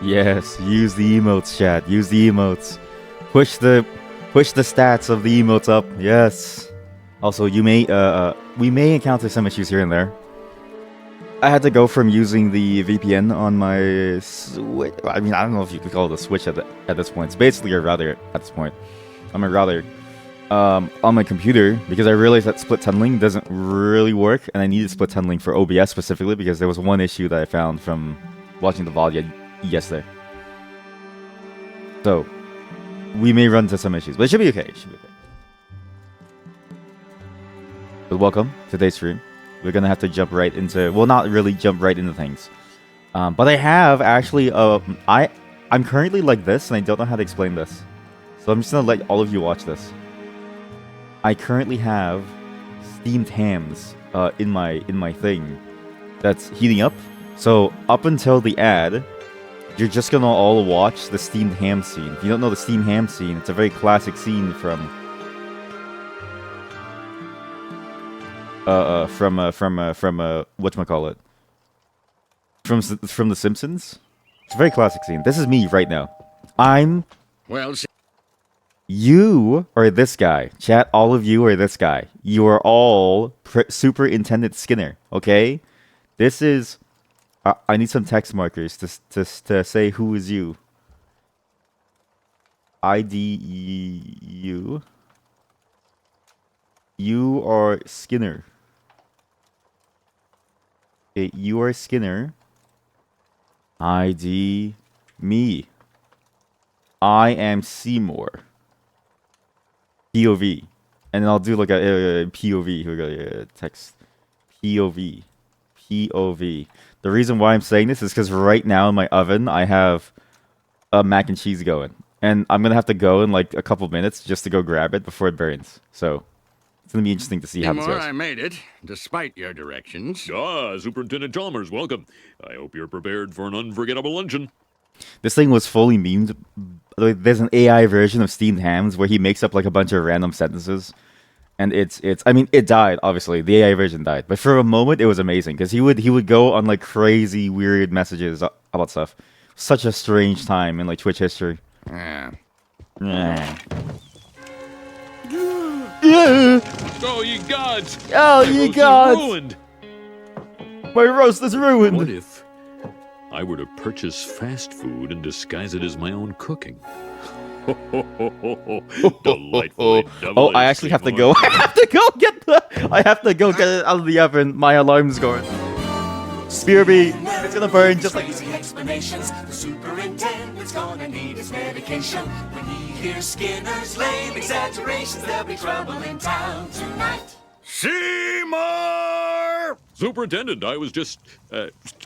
Yes, use the emotes, chat. Use the emotes. Push the stats of the emotes up. Yes. Also, we may encounter some issues here and there. I had to go from using the VPN on my Switch. I mean, I don't know if you could call it a Switch at this point. It's basically a router at this point. I'm a router on my computer because I realized that split tunneling doesn't really work, and I needed split tunneling for OBS specifically because there was one issue that I found from watching the VOD yesterday. So we may run into some issues, but it should be okay. It should be okay. But welcome to today's stream. We're gonna have to jump right into, well, not really jump right into things, but I have actually I'm currently like this, and I don't know how to explain this, so I'm just gonna let all of you watch this. I currently have steamed hams in my thing that's heating up. So up until the ad, you're just gonna all watch the steamed ham scene. If you don't know the steamed ham scene, it's a very classic scene from whatchamacallit? From The Simpsons. It's a very classic scene. This is me right now. You are this guy. Chat, all of you are this guy. You are all Superintendent Skinner, okay? This is... I need some text markers to say who is you. IDU. You are Skinner. Okay, you are Skinner. ID me. I am Seymour. POV. And then I'll do like a POV. Here we go. Text. POV. POV. The reason why I'm saying this is because right now in my oven, I have a mac and cheese going. And I'm going to have to go in like a couple minutes just to go grab it before it burns. So it's going to be interesting to see how this goes. I made it, despite your directions. Superintendent Chalmers, welcome. I hope you're prepared for an unforgettable luncheon. This thing was fully memed. There's an AI version of Steamed Hams where he makes up like a bunch of random sentences. And I mean, it died, obviously. The AI version died. But for a moment, it was amazing. Because he would go on like crazy, weird messages about stuff. Such a strange time in like Twitch history. Yeah. Yeah. Oh, you gods! Oh, you gods! Ruined. My roast is ruined! What if I were to purchase fast food and disguise it as my own cooking? Delightfully Oh, I actually have to go. I have to go get it out of the oven. My alarm's going. Spear me. It's gonna burn just like... explanations. The superintendent's gonna need his medication. When he hears Skinner's lame exaggerations, there'll be trouble in town tonight. Seymour! Superintendent, I was just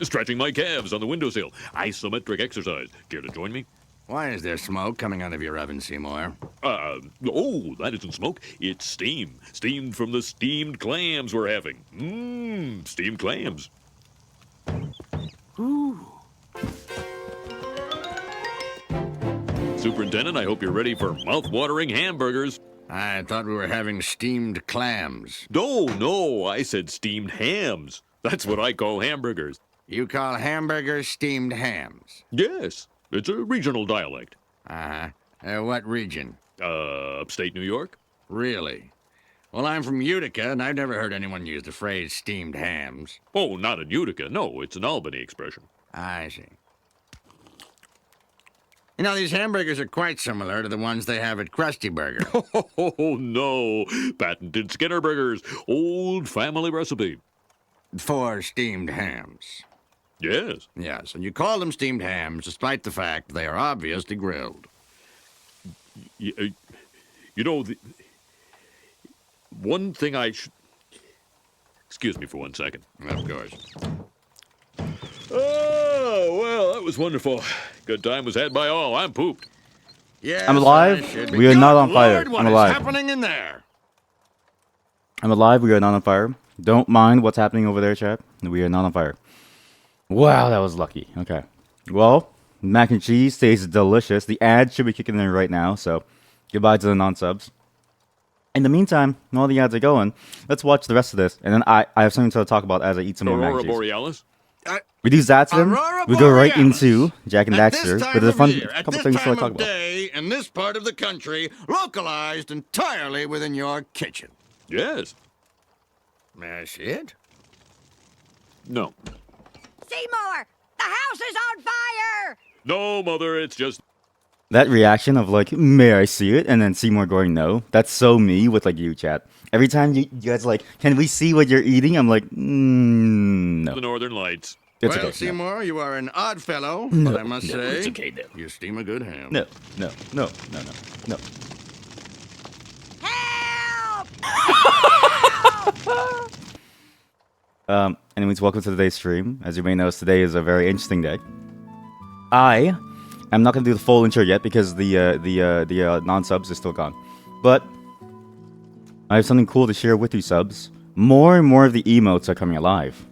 stretching my calves on the windowsill. Isometric exercise. Care to join me? Why is there smoke coming out of your oven, Seymour? Oh, that isn't smoke. It's steam. Steamed from the steamed clams we're having. Mmm, steamed clams. Ooh. Superintendent, I hope you're ready for mouth-watering hamburgers. I thought we were having steamed clams. No, I said steamed hams. That's what I call hamburgers. You call hamburgers steamed hams? Yes, it's a regional dialect. Uh-huh. What region? Upstate New York. Really? Well, I'm from Utica, and I've never heard anyone use the phrase steamed hams. Oh, not in Utica. No, it's an Albany expression. I see. You know, these hamburgers are quite similar to the ones they have at Krusty Burger. Oh, no. Patented Skinner Burgers. Old family recipe. For steamed hams. Yes. Yes, and you call them steamed hams despite the fact they are obviously grilled. You know, one thing I should... Excuse me for 1 second. Of course. Oh, well, that was wonderful. Good time was had by all. I'm pooped. Yes, I'm alive. We are not on fire. Lord, what I'm is alive. happening in there? I'm alive. We are not on fire. Don't mind what's happening over there, chat. We are not on fire. Wow, that was lucky. Okay. Well, mac and cheese tastes delicious. The ad should be kicking in right now, so goodbye to the non-subs. In the meantime, while the ads are going, let's watch the rest of this, and then I have something to talk about as I eat some more mac and Aurora cheese. Borealis? We do Zatsum. Aurora We go right Borealis. into Jack and At Daxter. this But time there's a of fun year, at couple this things to time talk of about. day, in this part of the country, localized entirely within your kitchen. Yes. May I see it? No. Seymour! The house is on fire! No, Mother, it's just... That reaction of like, may I see it? And then Seymour going, no. That's so me with like you, chat. Every time you guys like, can we see what you're eating? I'm like, no. the Northern Lights. It's Well, okay. Seymour, you are an odd fellow, No, but I must no, say, it's okay, then. you steam a good ham. No, no, no, no, no, no. Help! Anyways, welcome to today's stream. As you may notice, today is a very interesting day. I am not gonna do the full intro yet because the non-subs is still gone. But I have something cool to share with you, subs. More and more of the emotes are coming alive.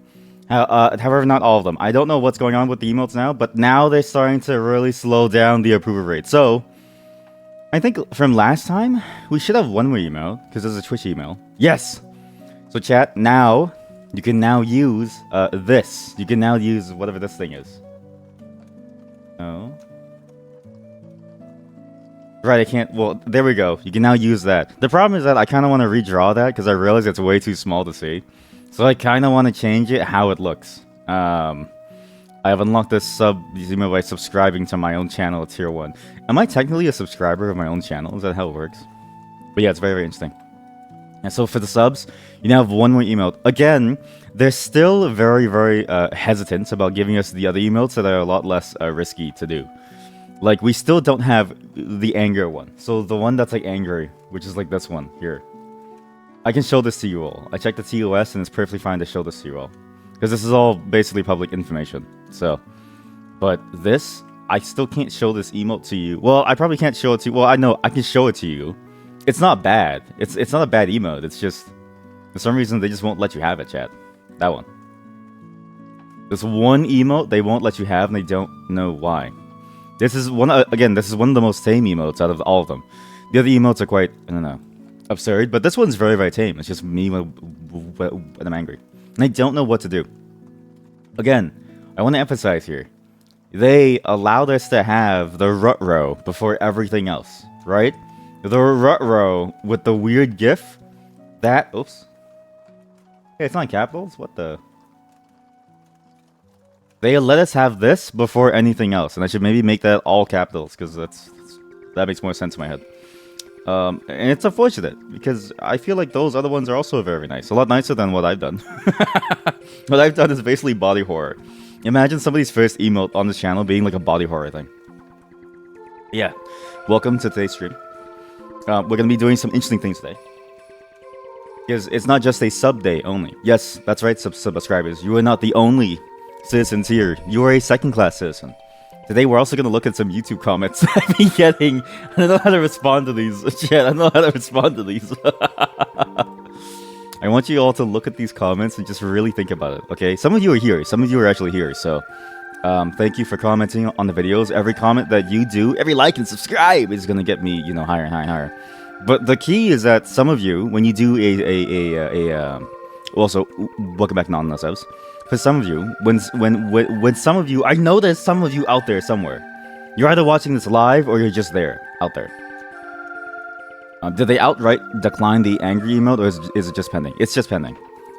However, not all of them. I don't know what's going on with the emotes now, but now they're starting to really slow down the approval rate. So, I think from last time, we should have one more email, because there's a Twitch email. Yes! So chat, now, you can now use this. You can now use whatever this thing is. Oh. Right, I can't, well, there we go. You can now use that. The problem is that I kind of want to redraw that, because I realize it's way too small to see. So I kind of want to change it how it looks. I have unlocked this sub email by subscribing to my own channel at tier 1. Am I technically a subscriber of my own channel? Is that how it works? But yeah, it's very, very interesting. And so for the subs, you now have one more email. Again, they're still very, very hesitant about giving us the other emotes that are a lot less risky to do. Like, we still don't have the anger one. So the one that's like angry, which is like this one here. I can show this to you all. I checked the TOS and it's perfectly fine to show this to you all. Because this is all basically public information. So, but this, I still can't show this emote to you. Well, I probably can't show it to you. Well, I know I can show it to you. It's not bad. It's not a bad emote. It's just, for some reason, they just won't let you have it, chat. That one. This one emote they won't let you have and they don't know why. This is one, again, this is one of the most tame emotes out of all of them. The other emotes are quite, I don't know, absurd, but this one's very, very tame. It's just me when I'm angry. And I don't know what to do. Again, I want to emphasize here. They allowed us to have the rut row before everything else, right? The rut row with the weird gif. That, oops. Hey, it's not in capitals? What the? They let us have this before anything else. And I should maybe make that all capitals, because that makes more sense in my head. And it's unfortunate, because I feel like those other ones are also very nice. A lot nicer than what I've done. What I've done is basically body horror. Imagine somebody's first emote on this channel being like a body horror thing. Yeah. Welcome to today's stream. We're going to be doing some interesting things today. Because it's not just a sub day only. Yes, that's right, subscribers. You are not the only citizens here. You are a second-class citizen. Today, we're also going to look at some YouTube comments I've been getting. I don't know how to respond to these. Shit, I don't know how to respond to these. I want you all to look at these comments and just really think about it, okay? Some of you are here. Some of you are actually here, so... thank you for commenting on the videos. Every comment that you do, every like and subscribe is going to get me, you know, higher and higher and higher. But the key is that some of you, when you do also, welcome back, non-subs. For some of you, when some of you, I know there's some of you out there somewhere. You're either watching this live or you're just there, out there. Did they outright decline the angry emote, or is it just pending? It's just pending.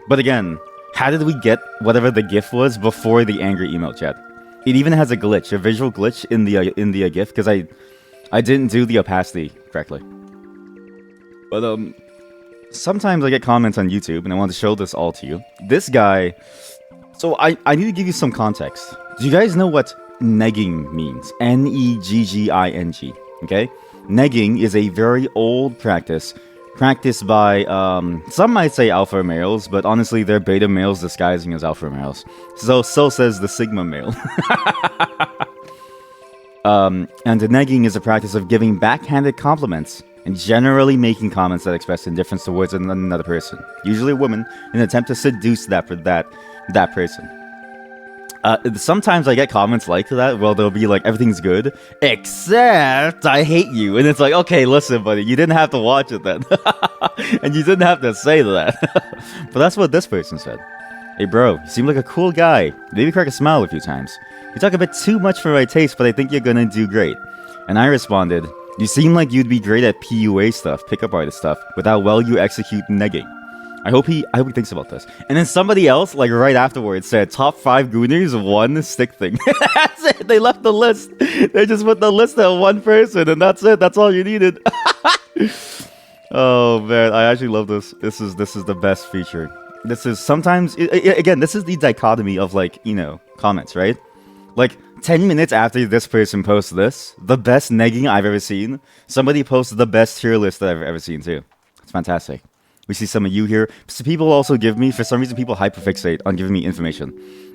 But again, how did we get whatever the GIF was before the angry emote, chat? It even has a glitch, a visual glitch in the GIF, because I didn't do the opacity correctly. But sometimes I get comments on YouTube, and I want to show this all to you. This guy. So I need to give you some context. Do you guys know what negging means? Negging, okay? Negging is a very old practice practiced by, some might say alpha males, but honestly they're beta males disguising as alpha males. So says the sigma male. And negging is a practice of giving backhanded compliments and generally making comments that express indifference towards another person, usually a woman, in an attempt to seduce that person. Sometimes I get comments like that. Well, they'll be like, everything's good, except I hate you. And it's like, okay, listen, buddy, you didn't have to watch it then. And you didn't have to say that. But that's what this person said. Hey bro, you seem like a cool guy. Maybe crack a smile a few times. You talk a bit too much for my taste, but I think you're gonna do great. And I responded, you seem like you'd be great at PUA stuff, pickup artist stuff, with how well you execute negging. I hope he thinks about this. And then somebody else, like right afterwards, said top 5 Gooners, 1 stick thing. That's it. They left the list. They just put the list at 1 person, and that's it. That's all you needed. Oh man, I actually love this. This is the best feature. This is sometimes again. This is the dichotomy of like comments, right? Like 10 minutes after this person posts this, the best negging I've ever seen. Somebody posts the best tier list that I've ever seen too. It's fantastic. We see some of you here. So people also give me, for some reason, people hyperfixate on giving me information.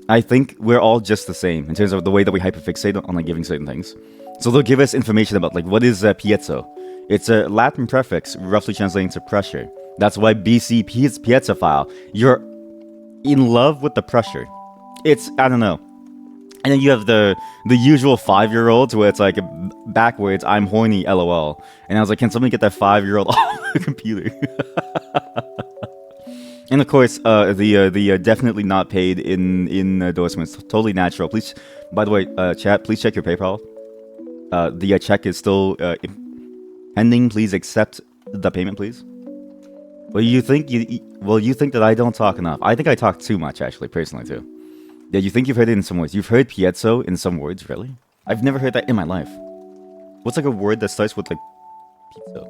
I think we're all just the same in terms of the way that we hyperfixate on like giving certain things. So they'll give us information about like what is piezo. It's a Latin prefix, roughly translating to pressure. That's why BC piezophile. You're in love with the pressure. It's I don't know. And then you have the usual 5-year-olds where it's like backwards, I'm horny, lol. And I was like, can somebody get that 5-year-old off the computer? And of course, the definitely not paid in endorsements, totally natural. Please, by the way, chat, please check your PayPal. The check is still pending. Please accept the payment, please. Well, you think that I don't talk enough. I think I talk too much, actually, personally too. Yeah, you think you've heard it in some words. You've heard piezo in some words, really? I've never heard that in my life. What's like a word that starts with like pizza?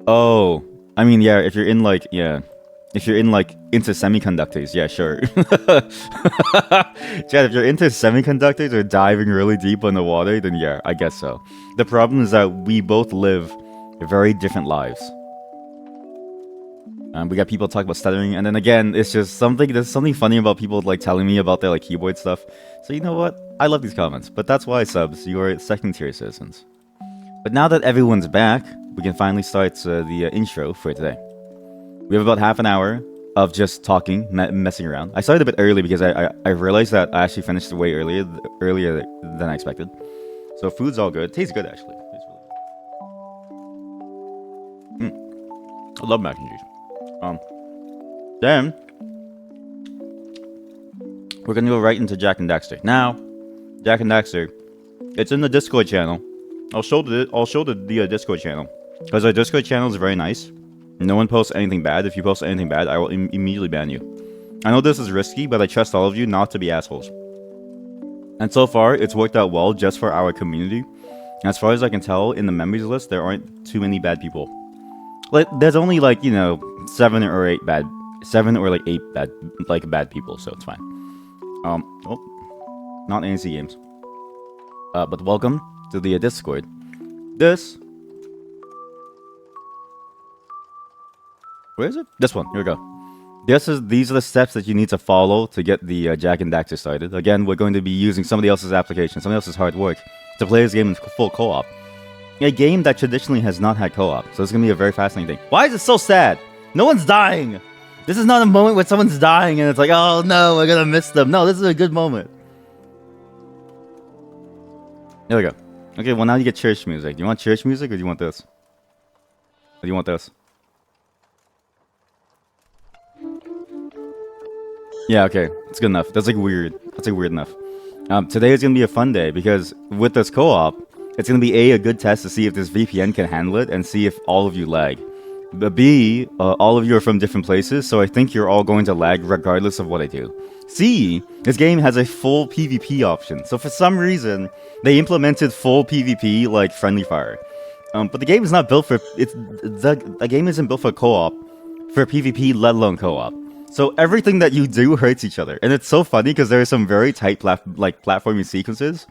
Oh, I mean, yeah, if you're in like, if you're in like into semiconductors, yeah, sure. Chad, if you're into semiconductors or diving really deep in the water, then yeah, I guess so. The problem is that we both live very different lives. We got people talk about stuttering, and then again, it's just there's something funny about people like telling me about their like keyboard stuff. So you know what? I love these comments, but that's why subs, you are second-tier citizens. But now that everyone's back, we can finally start the intro for today. We have about half an hour of just talking, messing around. I started a bit early because I realized that I actually finished way earlier than I expected. So food's all good. Tastes good actually. Tastes really good. I love mac and cheese. Then we're gonna go right into Jak and Daxter. Now, Jak and Daxter, it's in the Discord channel. I'll show the Discord channel because our Discord channel is very nice. No one posts anything bad. If you post anything bad, I will immediately ban you. I know this is risky, but I trust all of you not to be assholes. And so far, it's worked out well just for our community. As far as I can tell, in the members list, there aren't too many bad people. Like, there's only like 7 or 8 bad people, so it's fine. Not ANC games. But welcome to the Discord. Where is it? This one. Here we go. These are the steps that you need to follow to get the Jak and Daxter started. Again, we're going to be using somebody else's application, somebody else's hard work to play this game in full co-op. A game that traditionally has not had co-op, so it's gonna be a very fascinating thing. Why is it so sad? No one's dying. This is not a moment where someone's dying and it's like, oh no, we're gonna miss them. No, this is a good moment. There we go. Okay, well now you get church music. Do you want church music or do you want this? Or do you want this? Yeah, okay. It's good enough. That's like weird. That's like weird enough. Today is gonna be a fun day because with this co-op, it's going to be a good test to see if this VPN can handle it and see if all of you lag. But B, all of you are from different places, so I think you're all going to lag regardless of what I do. C, this game has a full PvP option. So for some reason, they implemented full PvP like friendly fire. But the game is not built for the game isn't built for co-op, for PvP, let alone co-op. So everything that you do hurts each other. And it's so funny because there are some very tight platforming sequences.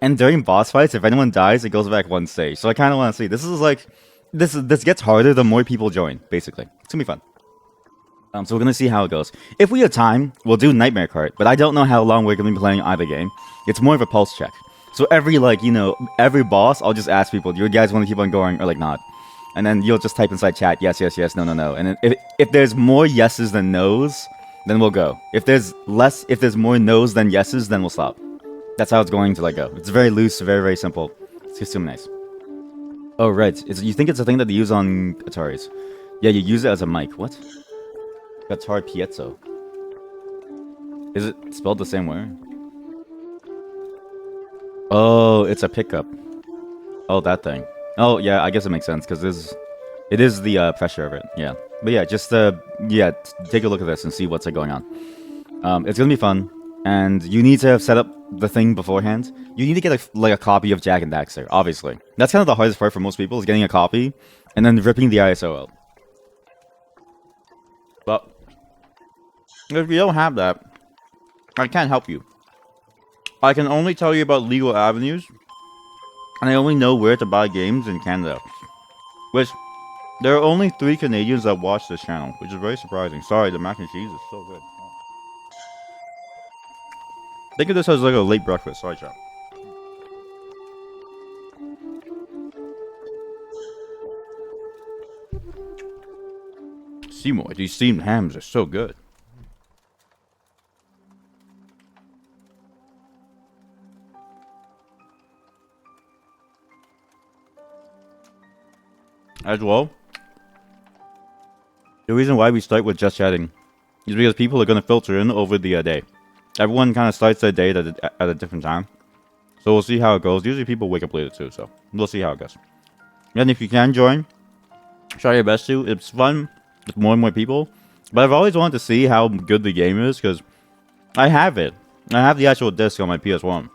And during boss fights, if anyone dies, it goes back one stage. So I kind of want to see. This gets harder the more people join, basically. It's going to be fun. So we're going to see how it goes. If we have time, we'll do Nightmare Cart. But I don't know how long we're going to be playing either game. It's more of a pulse check. So every boss, I'll just ask people, do you guys want to keep on going or like not? And then you'll just type inside chat, yes, yes, yes, no, no, no. And if there's more yeses than nos, then we'll go. If there's more nos than yeses, then we'll stop. That's how it's going to go. It's very loose, very, very simple. It's just so nice. Oh, right. You think it's a thing that they use on Ataris? Yeah, you use it as a mic. What? Guitar piezo. Is it spelled the same way? Oh, it's a pickup. Oh, that thing. Oh, yeah, I guess it makes sense, because it is the pressure of it, yeah. But yeah, just, yeah, take a look at this and see what's going on. It's gonna be fun, and you need to have set up the thing beforehand. You need to get, a copy of Jak and Daxter, obviously. That's kind of the hardest part for most people, is getting a copy, and then ripping the ISO out. But, if you don't have that, I can't help you. I can only tell you about legal avenues, and I only know where to buy games in Canada. Which, there are only 3 Canadians that watch this channel, which is very surprising. Sorry, the mac and cheese is so good. Think of this as like a late breakfast. Sorry, chat. Seymour, these steamed hams are so good. As well, the reason why we start with just chatting is because people are going to filter in over the day. Everyone kind of starts their day at a different time. So we'll see how it goes. Usually people wake up later too, so we'll see how it goes. And if you can join, try your best to. It's fun with more and more people. But I've always wanted to see how good the game is, because I have it. I have the actual disc on my PS1.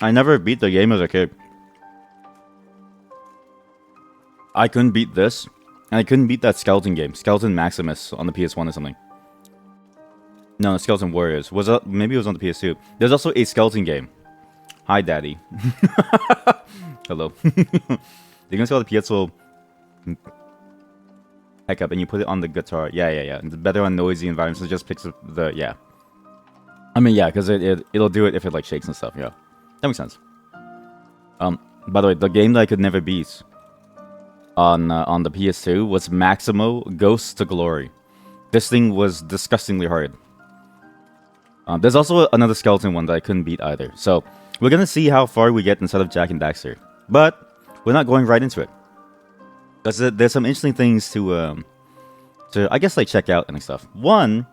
I never beat the game as a kid. I couldn't beat this, and I couldn't beat that Skeleton game, Skeleton Maximus, on the PS1 or something. No, Skeleton Warriors. Maybe it was on the PS2. There's also a Skeleton game. Hi, Daddy. Hello. You can see how the PS will heck up, and you put it on the guitar. Yeah. It's better on noisy environments. It just picks up the, yeah. I mean, yeah, because it'll do it if it, like, shakes and stuff, yeah. That makes sense. By the way, the game that I could never beat on the PS2 was Maximo Ghosts to Glory. This thing was disgustingly hard. There's also another skeleton one that I couldn't beat either. So, we're gonna see how far we get instead of Jak and Daxter. But, we're not going right into it. Because there's some interesting things to I guess, like, check out and stuff. One,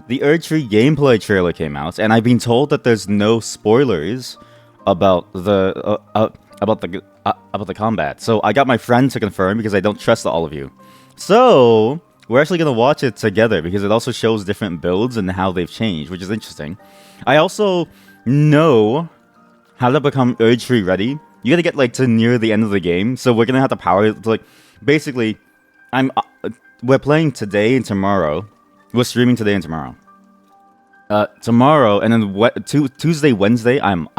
the Erdtree gameplay trailer came out, and I've been told that there's no spoilers about the combat. So I got my friend to confirm, because I don't trust all of you. So we're actually gonna watch it together, because it also shows different builds and how they've changed, which is interesting. I also know how to become Erdtree ready. You gotta get like to near the end of the game, so we're gonna have to power it. Like, basically, we're playing today and tomorrow. We're streaming today and tomorrow. Tomorrow and then Tuesday, Wednesday, I'm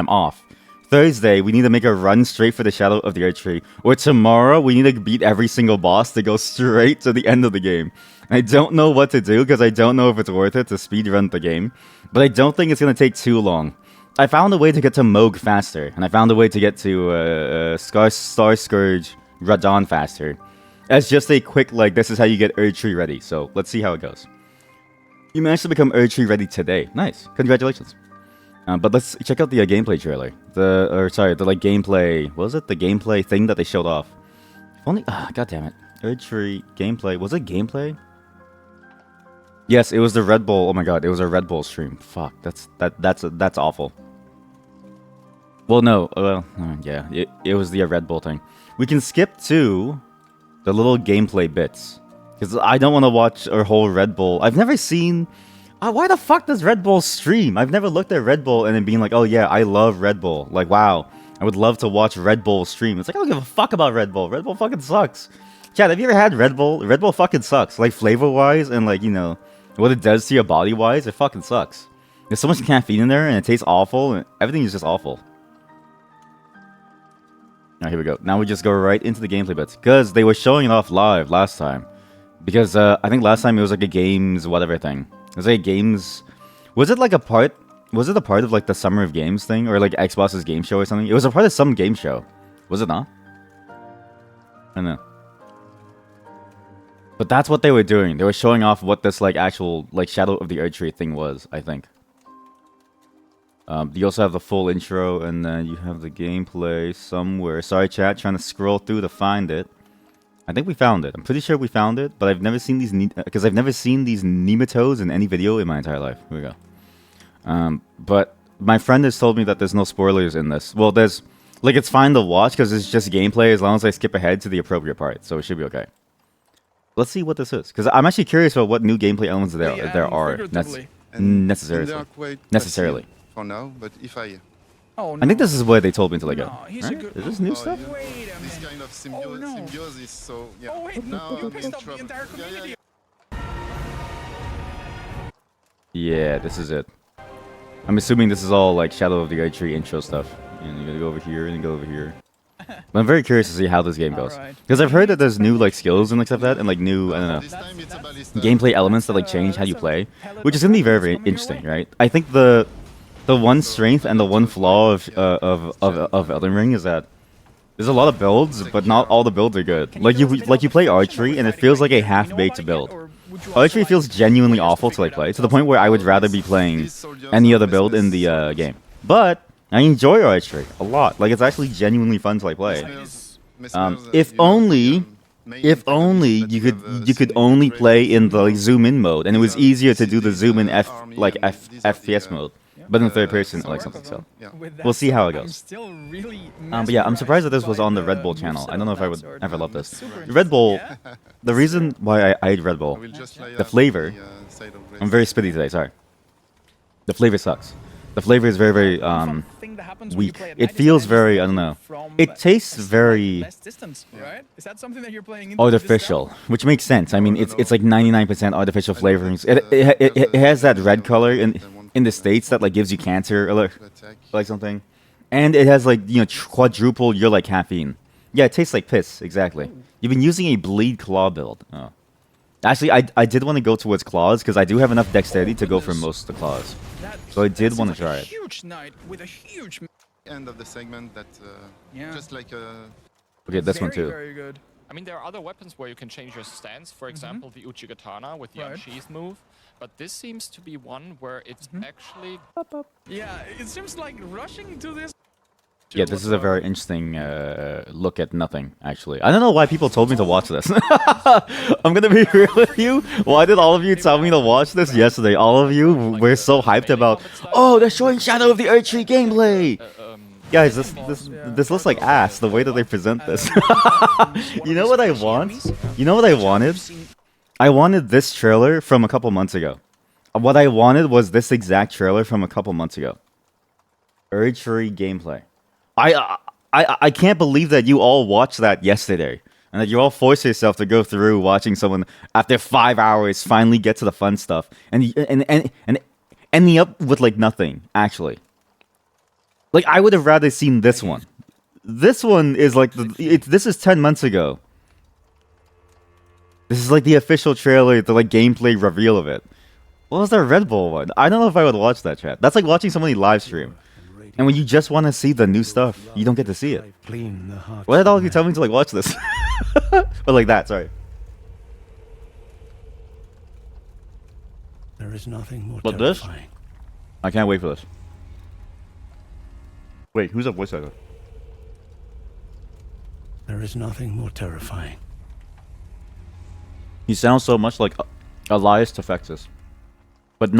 off. Thursday, we need to make a run straight for the Shadow of the Erdtree. Or tomorrow, we need to beat every single boss to go straight to the end of the game. I don't know what to do, because I don't know if it's worth it to speedrun the game. But I don't think it's going to take too long. I found a way to get to Moog faster. And I found a way to get to Star Scourge Radon faster. As just a quick, like, this is how you get Erdtree ready. So, let's see how it goes. You managed to become Erdtree ready today. Nice. Congratulations. But let's check out the gameplay trailer. The like gameplay. What was it? The gameplay thing that they showed off. If only. God damn it. Erdtree gameplay. Was it gameplay? Yes, it was the Red Bull. Oh my god, it was a Red Bull stream. Fuck. That's awful. Well, no. Well, yeah. It was the Red Bull thing. We can skip to the little gameplay bits, because I don't want to watch a whole Red Bull. I've never seen. Why the fuck does Red Bull stream? I've never looked at Red Bull and then being like, oh yeah, I love Red Bull. Like, wow, I would love to watch Red Bull stream. It's like, I don't give a fuck about Red Bull. Red Bull fucking sucks. Chad, have you ever had Red Bull? Red Bull fucking sucks. Like, flavor-wise and, like, you know, what it does to your body-wise, it fucking sucks. There's so much caffeine in there and it tastes awful. And everything is just awful. Alright, here we go. Now we just go right into the gameplay bits. Because they were showing it off live last time. Because I think last time it was like a games whatever thing. It was like a games... Was it like a part... Was it a part of like the Summer of Games thing? Or like Xbox's game show or something? It was a part of some game show. Was it not? I don't know. But that's what they were doing. They were showing off what this like actual like Shadow of the Erdtree thing was, I think. You also have the full intro, and then you have the gameplay somewhere. Sorry, chat, trying to scroll through to find it. I think we found it. I'm pretty sure we found it, but I've never seen these because I've never seen these nematodes in any video in my entire life. Here we go. But my friend has told me that there's no spoilers in this. Well, there's like it's fine to watch because it's just gameplay as long as I skip ahead to the appropriate part, so it should be okay. Let's see what this is because I'm actually curious about what new gameplay elements there are necessarily. For now, but if I Oh, I think this is where they told me to let go. No, he's a Right? good- Is this new stuff? yeah, Wait a this minute. kind of Oh, no. symbiosis, so yeah. Oh, wait, now you I'm in pissed off the trouble. entire Yeah, community. Yeah, this is it. I'm assuming this is all like Shadow of the Eye Tree intro stuff. And you gotta go over here and go over here. But I'm very curious to see how this game goes. Alright. Because I've heard that there's new like skills and stuff like that, and like new, I don't know, This time it's a ballista. gameplay elements that like change how you play, which is gonna be very, very interesting, right? I think the one strength and the one flaw of Elden Ring is that there's a lot of builds, but not all the builds are good. Like you play archery and it feels like a half-baked build. Archery feels genuinely awful to like play, to the point where I would rather be playing any other build in the game. But I enjoy archery a lot. Like it's actually genuinely fun to like play. If only you could only play in the like, zoom in mode, and it was easier to do the zoom in FPS mode, but in third person like something. So we'll see how it goes. But yeah, I'm surprised that this was on the Red Bull channel. I don't know if I would ever love this. Red Bull. The reason why I hate Red Bull, the flavor. I'm very spitty today. Sorry. The flavor sucks. The flavor is very, very weak. It feels very, I don't know. It tastes very artificial, which makes sense. I mean, it's like 99% artificial flavorings. It has that red color in the States that like gives you cancer or like something, and it has like quadruple your like caffeine. Yeah, it tastes like piss. Exactly. You've been using a bleed claw build. Oh. Actually, I did want to go towards claws because I do have enough dexterity to go for most of the claws. So I did want to try it. Huge night with a huge End of the segment that just like Okay, this one too. Very good. I mean, there are other weapons where you can change your stance. For example, the Uchigatana with the Right. unsheath move. But this seems to be one where it's actually... Yeah, it seems like rushing to this. Yeah, this is a very interesting look at nothing, actually. I don't know why people told me to watch this. I'm gonna be real with you. Why did all of you tell me to watch this yesterday? All of you were so hyped about, oh, they're showing Shadow of the Eye Tree gameplay! Guys, this looks like ass, the way that they present this. You know what I want? You know what I wanted? I wanted this trailer from a couple months ago. What I wanted was this exact trailer from a couple months ago. Tree gameplay. I can't believe that you all watched that yesterday, and that you all forced yourself to go through watching someone after 5 hours finally get to the fun stuff, and ending up with like nothing actually. Like I would have rather seen this one. This one is like this is 10 months ago. This is like the official trailer, the like gameplay reveal of it. What was the Red Bull one? I don't know if I would watch that, chat. That's like watching somebody live stream. And when you just want to see the new stuff, you don't get to see it. Why did all of you tell me to like watch this? Or like that, sorry. There is nothing more But this? terrifying. I can't wait for this. Wait, who's that voice actor? There is nothing more terrifying. He sounds so much like Elias Tefexis. But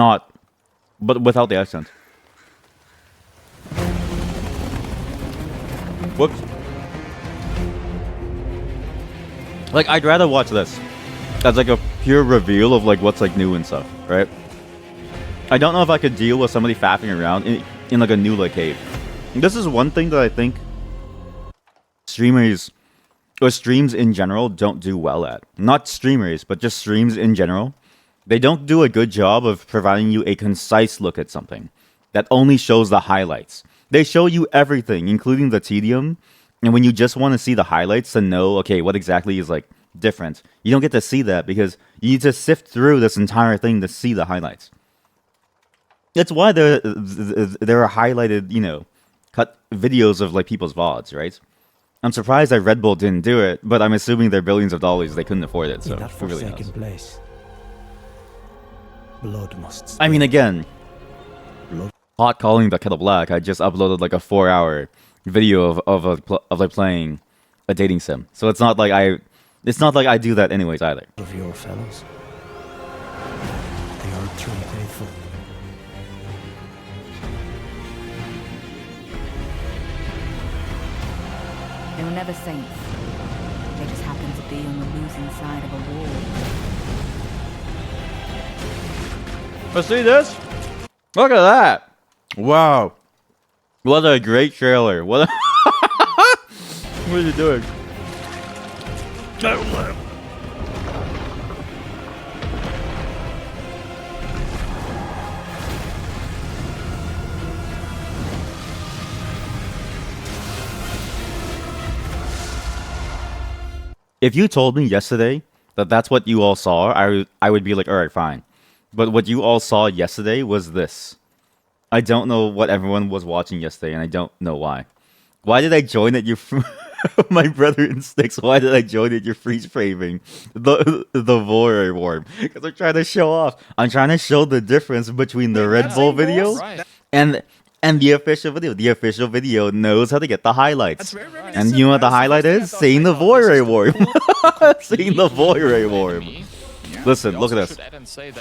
without the accent. Whoops. Like, I'd rather watch this as like a pure reveal of like what's like new and stuff, right? I don't know if I could deal with somebody faffing around in like a new like cave. This is one thing that I think streamers or streams in general don't do well at. Not streamers, but just streams in general. They don't do a good job of providing you a concise look at something that only shows the highlights. They show you everything, including the tedium. And when you just want to see the highlights to know, okay, what exactly is like different, you don't get to see that because you need to sift through this entire thing to see the highlights. That's why there are highlighted, cut videos of like people's VODs, right? I'm surprised that Red Bull didn't do it, but I'm assuming they're billions of dollars, they couldn't afford it. So In that who really knows? forsaken place, blood must. I mean, again, Blood. hot calling the kettle black. I just uploaded like a 4-hour video of like playing a dating sim. So it's not like It's not like I do that anyways either. Of your fellows. They are true faithful. They were never saints. They just happened to be on the losing side of a war. Let's see this. Look at that. Wow. What a great trailer. What a What are you doing? If you told me yesterday that that's what you all saw, I would be like, all right, fine. But what you all saw yesterday was this. I don't know what everyone was watching yesterday, and I don't know why. Why did I join at your... My brother in sticks, why did I join at your freeze framing? The Voray worm. Because I'm trying to show off. I'm trying to show the difference between the Red Bull video and the official video. The official video knows how to get the highlights. And you know what the highlight is? Seeing the Voray worm. Seeing the Voray worm. Listen, look at this.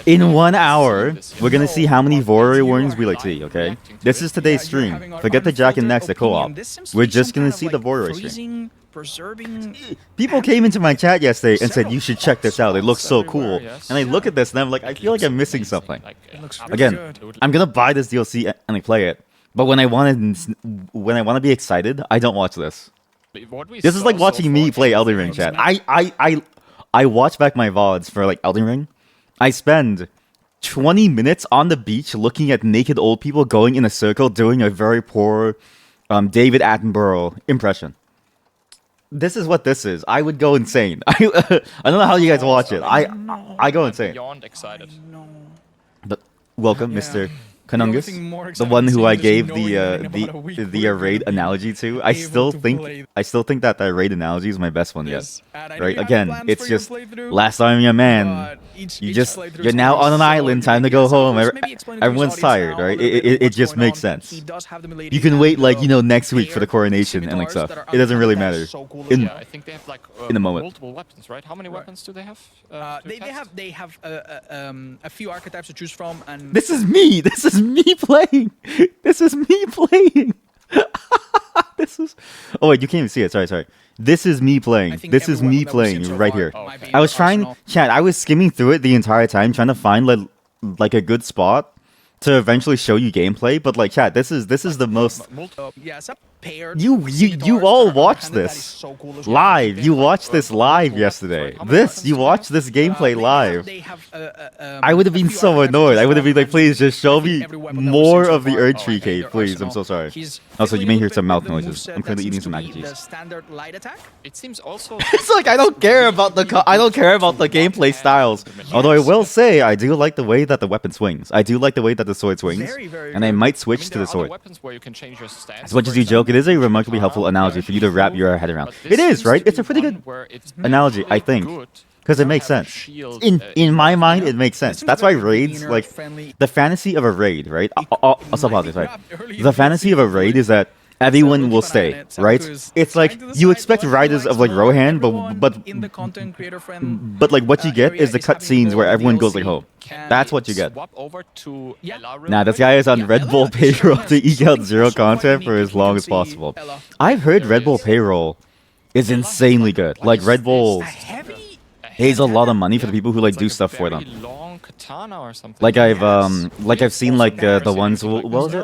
In 1 hour, we're gonna see how many Voray worms we see, okay? This is today's stream. Forget the Jack and Next at co-op. We're just gonna see the Voray stream. People came into my chat yesterday and said, you should check this out. It looks so cool. And I look at this and I'm like, I feel like I'm missing something. Again, I'm gonna buy this DLC and I play it. But when I want to be excited, I don't watch this. This is like watching me play Elden Ring, chat. I watch back my VODs for like Elden Ring. I spend 20 minutes on the beach looking at naked old people going in a circle doing a very poor David Attenborough impression. This is what this is. I would go insane. I don't know how you guys watch it. I go insane. But welcome, Mr. Kanungus, the one who I gave the raid analogy to. I still think that raid analogy is my best one yet. Right? Again, it's just last time you're a man, you're now on an island. Time to go home. Everyone's tired, right? It just makes sense. You can wait next week for the coronation and like stuff. It doesn't really matter. I think they have like in a moment. multiple weapons, right? How many weapons do they have? They have a few archetypes to choose from, and this is me. This is me playing. This is me playing. This is. Oh wait, you can't even see it. Sorry. This is me playing. This is me playing right here. I was trying, chat. I was skimming through it the entire time, trying to find like a good spot to eventually show you gameplay. But like, chat, this is the most. You all watched this live. You watched this live yesterday. You watched this gameplay live. I would have been so annoyed. I would have been like, please just show me more of the Erdtree cave, please. I'm so sorry. Also, you may hear some mouth noises. I'm currently eating some mac and cheese. It seems also. It's like I don't care about the gameplay styles. Although I will say I do like the way that the weapon swings. I do like the way that the sword swings, and I might switch to the sword. As much as you joke, it is a remarkably helpful analogy for you to wrap your head around. It is, right? It's a pretty good analogy, I think, because it makes sense. In my mind, it makes sense. That's why raids, like the fantasy of a raid, right? Also, right? The fantasy of a raid is that everyone will stay, right? It's like you expect riders of like Rohan, but like what you get is the cutscenes where everyone goes like home. That's what you get. Nah, this guy is on Red Bull payroll to eke out zero content for as long as possible. I've heard Red Bull payroll is insanely good. Like Red Bull pays a lot of money for the people who like do stuff for them. Like I've seen like the ones. What was it?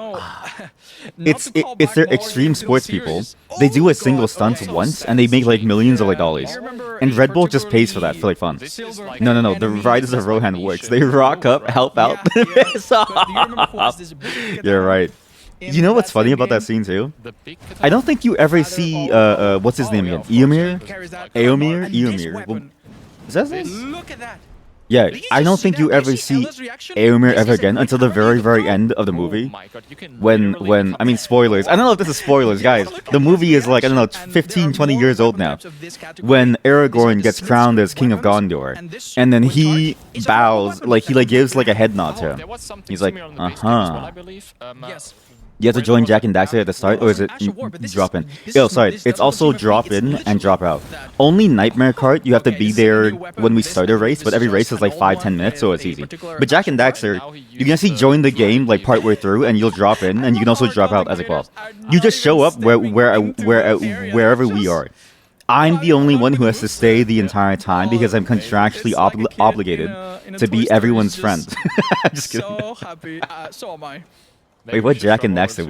It's their extreme sports people. They do a single stunt once and they make like millions of like dollars. And Red Bull just pays for that for like fun. No. The Riders of Rohan works. They rock up, help out. You're right. You know what's funny about that scene too? I don't think you ever see what's his name again? Eomir? Is that his name? Look at that. Yeah, I don't think you ever see Eomir ever again until the very, very end of the movie. When I mean spoilers. I don't know if this is spoilers, guys. The movie is like, I don't know, 15, 20 years old now. When Aragorn gets crowned as King of Gondor, and then he bows, like he like gives like a head nod to him. He's like, You have to join Jack and Daxter at the start, or is it drop in? Oh, sorry. It's also drop in and drop out. Only Nightmare Cart, you have to be there when we start a race, but every race is like 5-10 minutes, so it's easy. But Jack and Daxter, you can actually join the game like partway through, and you'll drop in, and you can also drop out as well. You just show up wherever we are. I'm the only one who has to stay the entire time because I'm contractually obligated to be everyone's friend. I'm just kidding. So happy. So am I. Wait, what Jack and Daxter?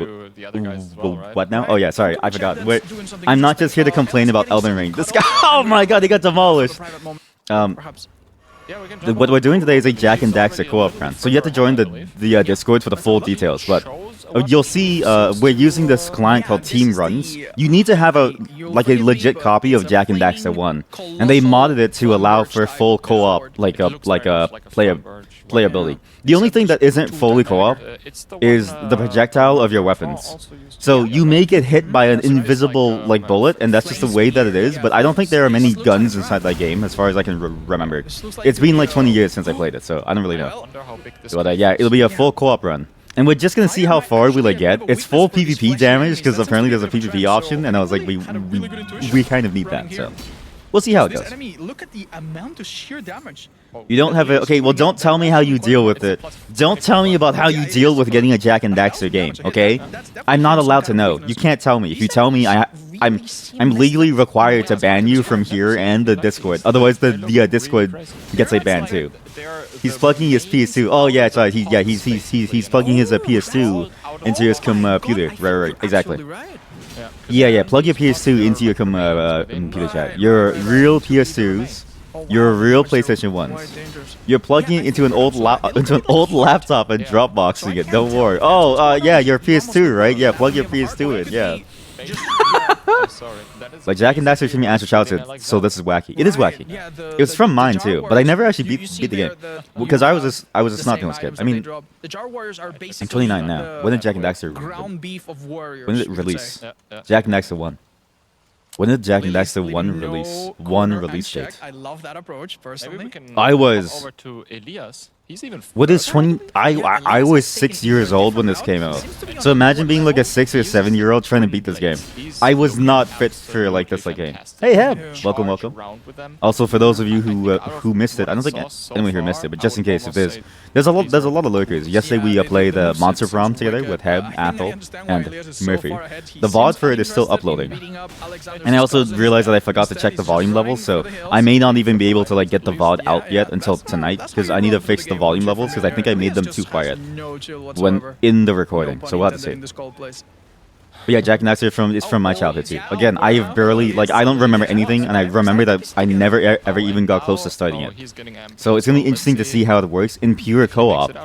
What now? Oh yeah, sorry, I forgot. Wait, I'm not just here to complain about Elden Ring. This guy, oh my god, he got demolished. What we're doing today is a Jack and Daxter co-op run. So you have to join the Discord for the full details. But you'll see we're using this client called Team Runs. You need to have a legit copy of Jack and Daxter 1, and they modded it to allow for full co-op playability. The only thing that isn't fully co-op is the projectile of your weapons. So you may get hit by an invisible bullet, and that's just the way that it is. But I don't think there are many guns inside that game, as far as I can remember. It's been like 20 years since I played it, so I don't really know. But yeah, it'll be a full co-op run. And we're just gonna see how far we get. It's full PvP damage because apparently there's a PvP option, and I was like, we kind of need that. So we'll see how it goes. Look at the amount of sheer damage. You don't have it. Okay, well, don't tell me how you deal with it. Don't tell me about how you deal with getting a Jack and Daxter game. Okay, I'm not allowed to know. You can't tell me. If you tell me, I'm legally required to ban you from here and the Discord. Otherwise, the Discord gets a ban too. He's plugging his PS2. Oh yeah, sorry. He's plugging his PS2 into his computer. Right, exactly. Yeah. Plug your PS2 into your computer chat. Your real PS2s. Your real PlayStation 1s. You're plugging it into an old laptop and Dropboxing it. Don't worry. Oh, yeah, your PS2, right? Yeah, plug your PS2 in. Yeah. Like Jack and Daxter should be answer childhood, so this is wacky. It is wacky. It was from mine too, but I never actually beat the game because I was a snot nosed kid. I mean, I'm 29 now. When did Jack and Daxter? When did it release? Jack and Daxter 1. When did Jack and Daxter 1 release? One release date. I love that approach personally. I was. Over to Elias. He's even. What is 20? I was 6 years old when this came out. So imagine being like a 6 or 7-year-old trying to beat this game. I was not fit for this game. Hey Heb, welcome. Also for those of you who missed it, I don't think anyone here missed it, but just in case, if there's a lot of lurkers. Yesterday we played the Monster Prom together with Heb, Athel, and Murphy. The VOD for it is still uploading, and I also realized that I forgot to check the volume levels, so I may not even be able to get the VOD out yet until tonight because I need to fix the volume levels because I think I made them too quiet when in the recording. So we'll have to see. But yeah, Jack and Daxter is from my childhood too. Again, I've barely I don't remember anything, and I remember that I never ever even got close to starting it. So it's gonna be interesting to see how it works in pure co-op,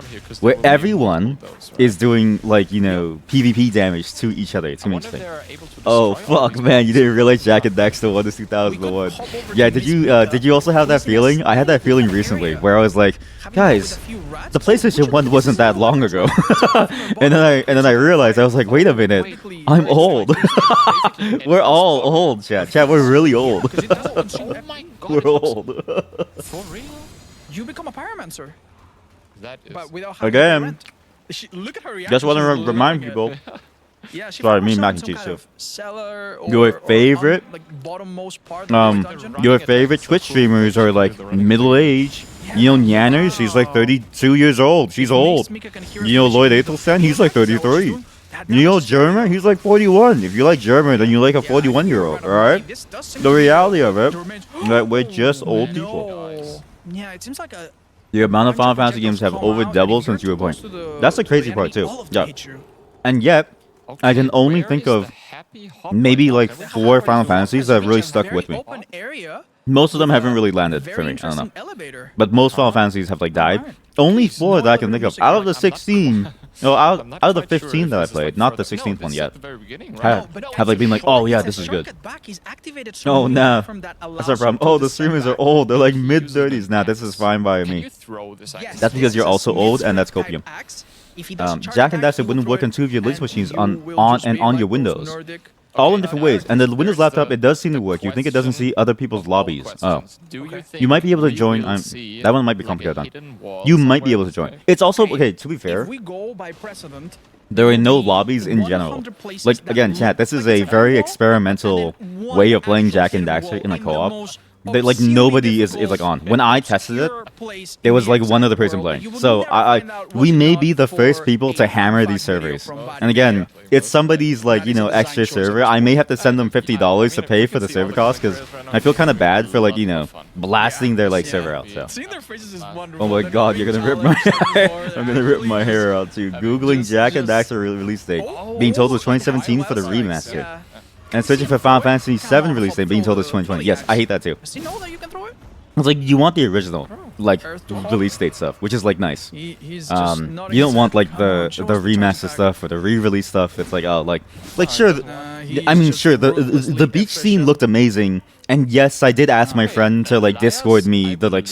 where everyone is doing PvP damage to each other. It's gonna be interesting. Oh fuck, man! You didn't realize Jack and Daxter 1 is 2001. Yeah, did you also have that feeling? I had that feeling recently where I was like, guys, the PlayStation 1 wasn't that long ago, and then I realized I was like, wait a minute. I'm old. We're all old, chat. We're really old. We're old. For real? You become a pyromancer. That is. But without again. Look at her reaction. Just want to remind people. Yeah, sorry, me mac and cheese too. Your favorite, your favorite Twitch streamers are middle age. You know, Nanners, she's 32 years old. She's old. You know, Lloyd Athelstan, he's 33. You know, German, he's 41. If you like German, then you like a 41-year-old, alright? The reality of it, that we're just old people. Yeah, it seems like the amount of Final Fantasy games have over doubled since you were playing. That's the crazy part too. Yeah. And yet, I can only think of maybe 4 Final Fantasies that have really stuck with me. Most of them haven't really landed for me. I don't know. But most Final Fantasies have died. Only 4 that I can think of out of the 16. No, out of the 15 that I played, not the 16th one yet. Have been oh yeah, this is good. Oh no, that's a problem. Oh, the streamers are old. They're mid-30s now. This is fine by me. That's because you're also old, and that's copium. Jack and Daxter wouldn't work on 2 of your Linux machines on your Windows. All in different ways. And the Windows laptop, it does seem to work. You think it doesn't see other people's lobbies. Oh. You might be able to join. That one might be complicated. You might be able to join. It's also, okay, to be fair. If we go by precedent, There are no lobbies in general. Like, again, chat, this is a very experimental way of playing Jack and Daxter in a co-op. Like nobody is like on. When I tested it, there was like one other person playing. So we may be the first people to hammer these servers. And again, it's somebody's like, you know, extra server. I may have to send them $50 to pay for the server cost because I feel kind of bad for like, you know, blasting their like server out. So. Oh my god, you're gonna rip my hair. I'm gonna rip my hair out too. Googling Jack and Daxter release date. Being told it was 2017 for the remaster. And searching for Final Fantasy VII release date, being told it's 2020. Yes, I hate that too. It's like you want the original, like release date stuff, which is like nice. You don't want like the remaster stuff or the re-release stuff. It's like, oh, like sure. I mean, sure. The beach scene looked amazing, and yes, I did ask my friend to like Discord me to like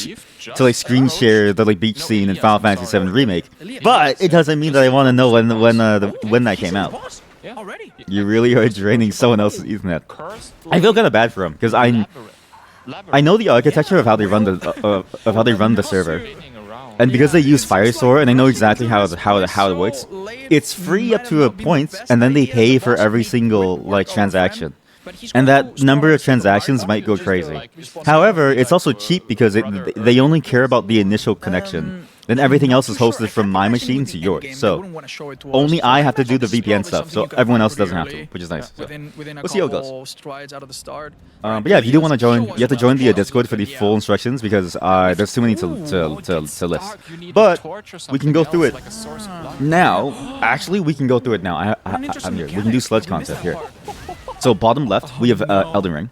screen share the like beach scene in Final Fantasy VII remake. But it doesn't mean that I want to know when that came out. You really are draining someone else's Ethernet. I feel kind of bad for him because I know the architecture of how they run the server, and because they use Firestore and I know exactly how it works. It's free up to a point, and then they pay for every single like transaction. And that number of transactions might go crazy. However, it's also cheap because they only care about the initial connection. Then everything else is hosted from my machine to yours. So only I have to do the VPN stuff, so everyone else doesn't have to, which is nice. So. We'll see how it goes. But yeah, if you do want to join, you have to join the Discord for the full instructions because there's too many to list. But we can go through it now. Actually, we can go through it now. I'm here. We can do sludge concept here. So bottom left, we have Elden Ring.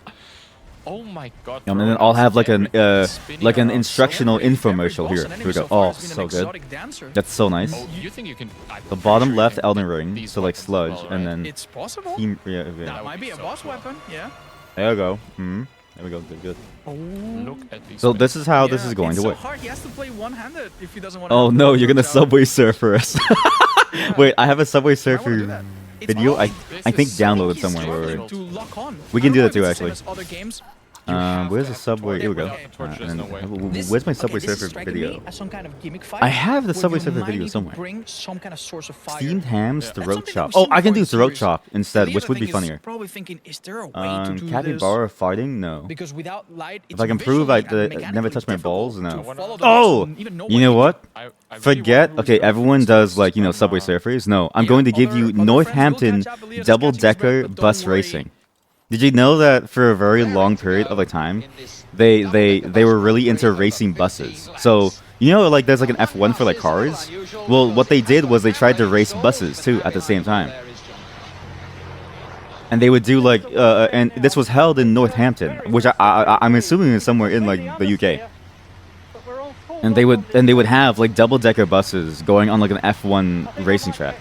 Oh my god. And then I'll have like an instructional infomercial here. Here we go. Oh, so good. That's so nice. The bottom left, Elden Ring. So like sludge, and then it's possible. That might be a boss weapon. Yeah. There we go. There we go. Good. Oh. Look at these. So this is how this is going to work. It's so hard. He has to play one-handed if he doesn't want. Oh no, you're gonna Subway Surf first. Wait, I have a Subway Surfer video. I think downloaded somewhere. We can do that too, actually. Where's the Subway? Here we go. Where's my Subway Surfer video? I have the Subway Surfer video somewhere. Steamed hams, throat chop. Oh, I can do throat chop instead, which would be funnier. Capybara farting? No. If I can prove I never touched my balls? No. Oh! You know what? Forget. Okay, everyone does like, you know, Subway Surfers. No, I'm going to give you Northampton double-decker bus racing. Did you know that for a very long period of time, they were really into racing buses? So, you know, like there's like an F1 for like cars? Well, what they did was they tried to race buses too at the same time. And they would do like, and this was held in Northampton, which I'm assuming is somewhere in like the UK. And they would have like double-decker buses going on like an F1 racing track.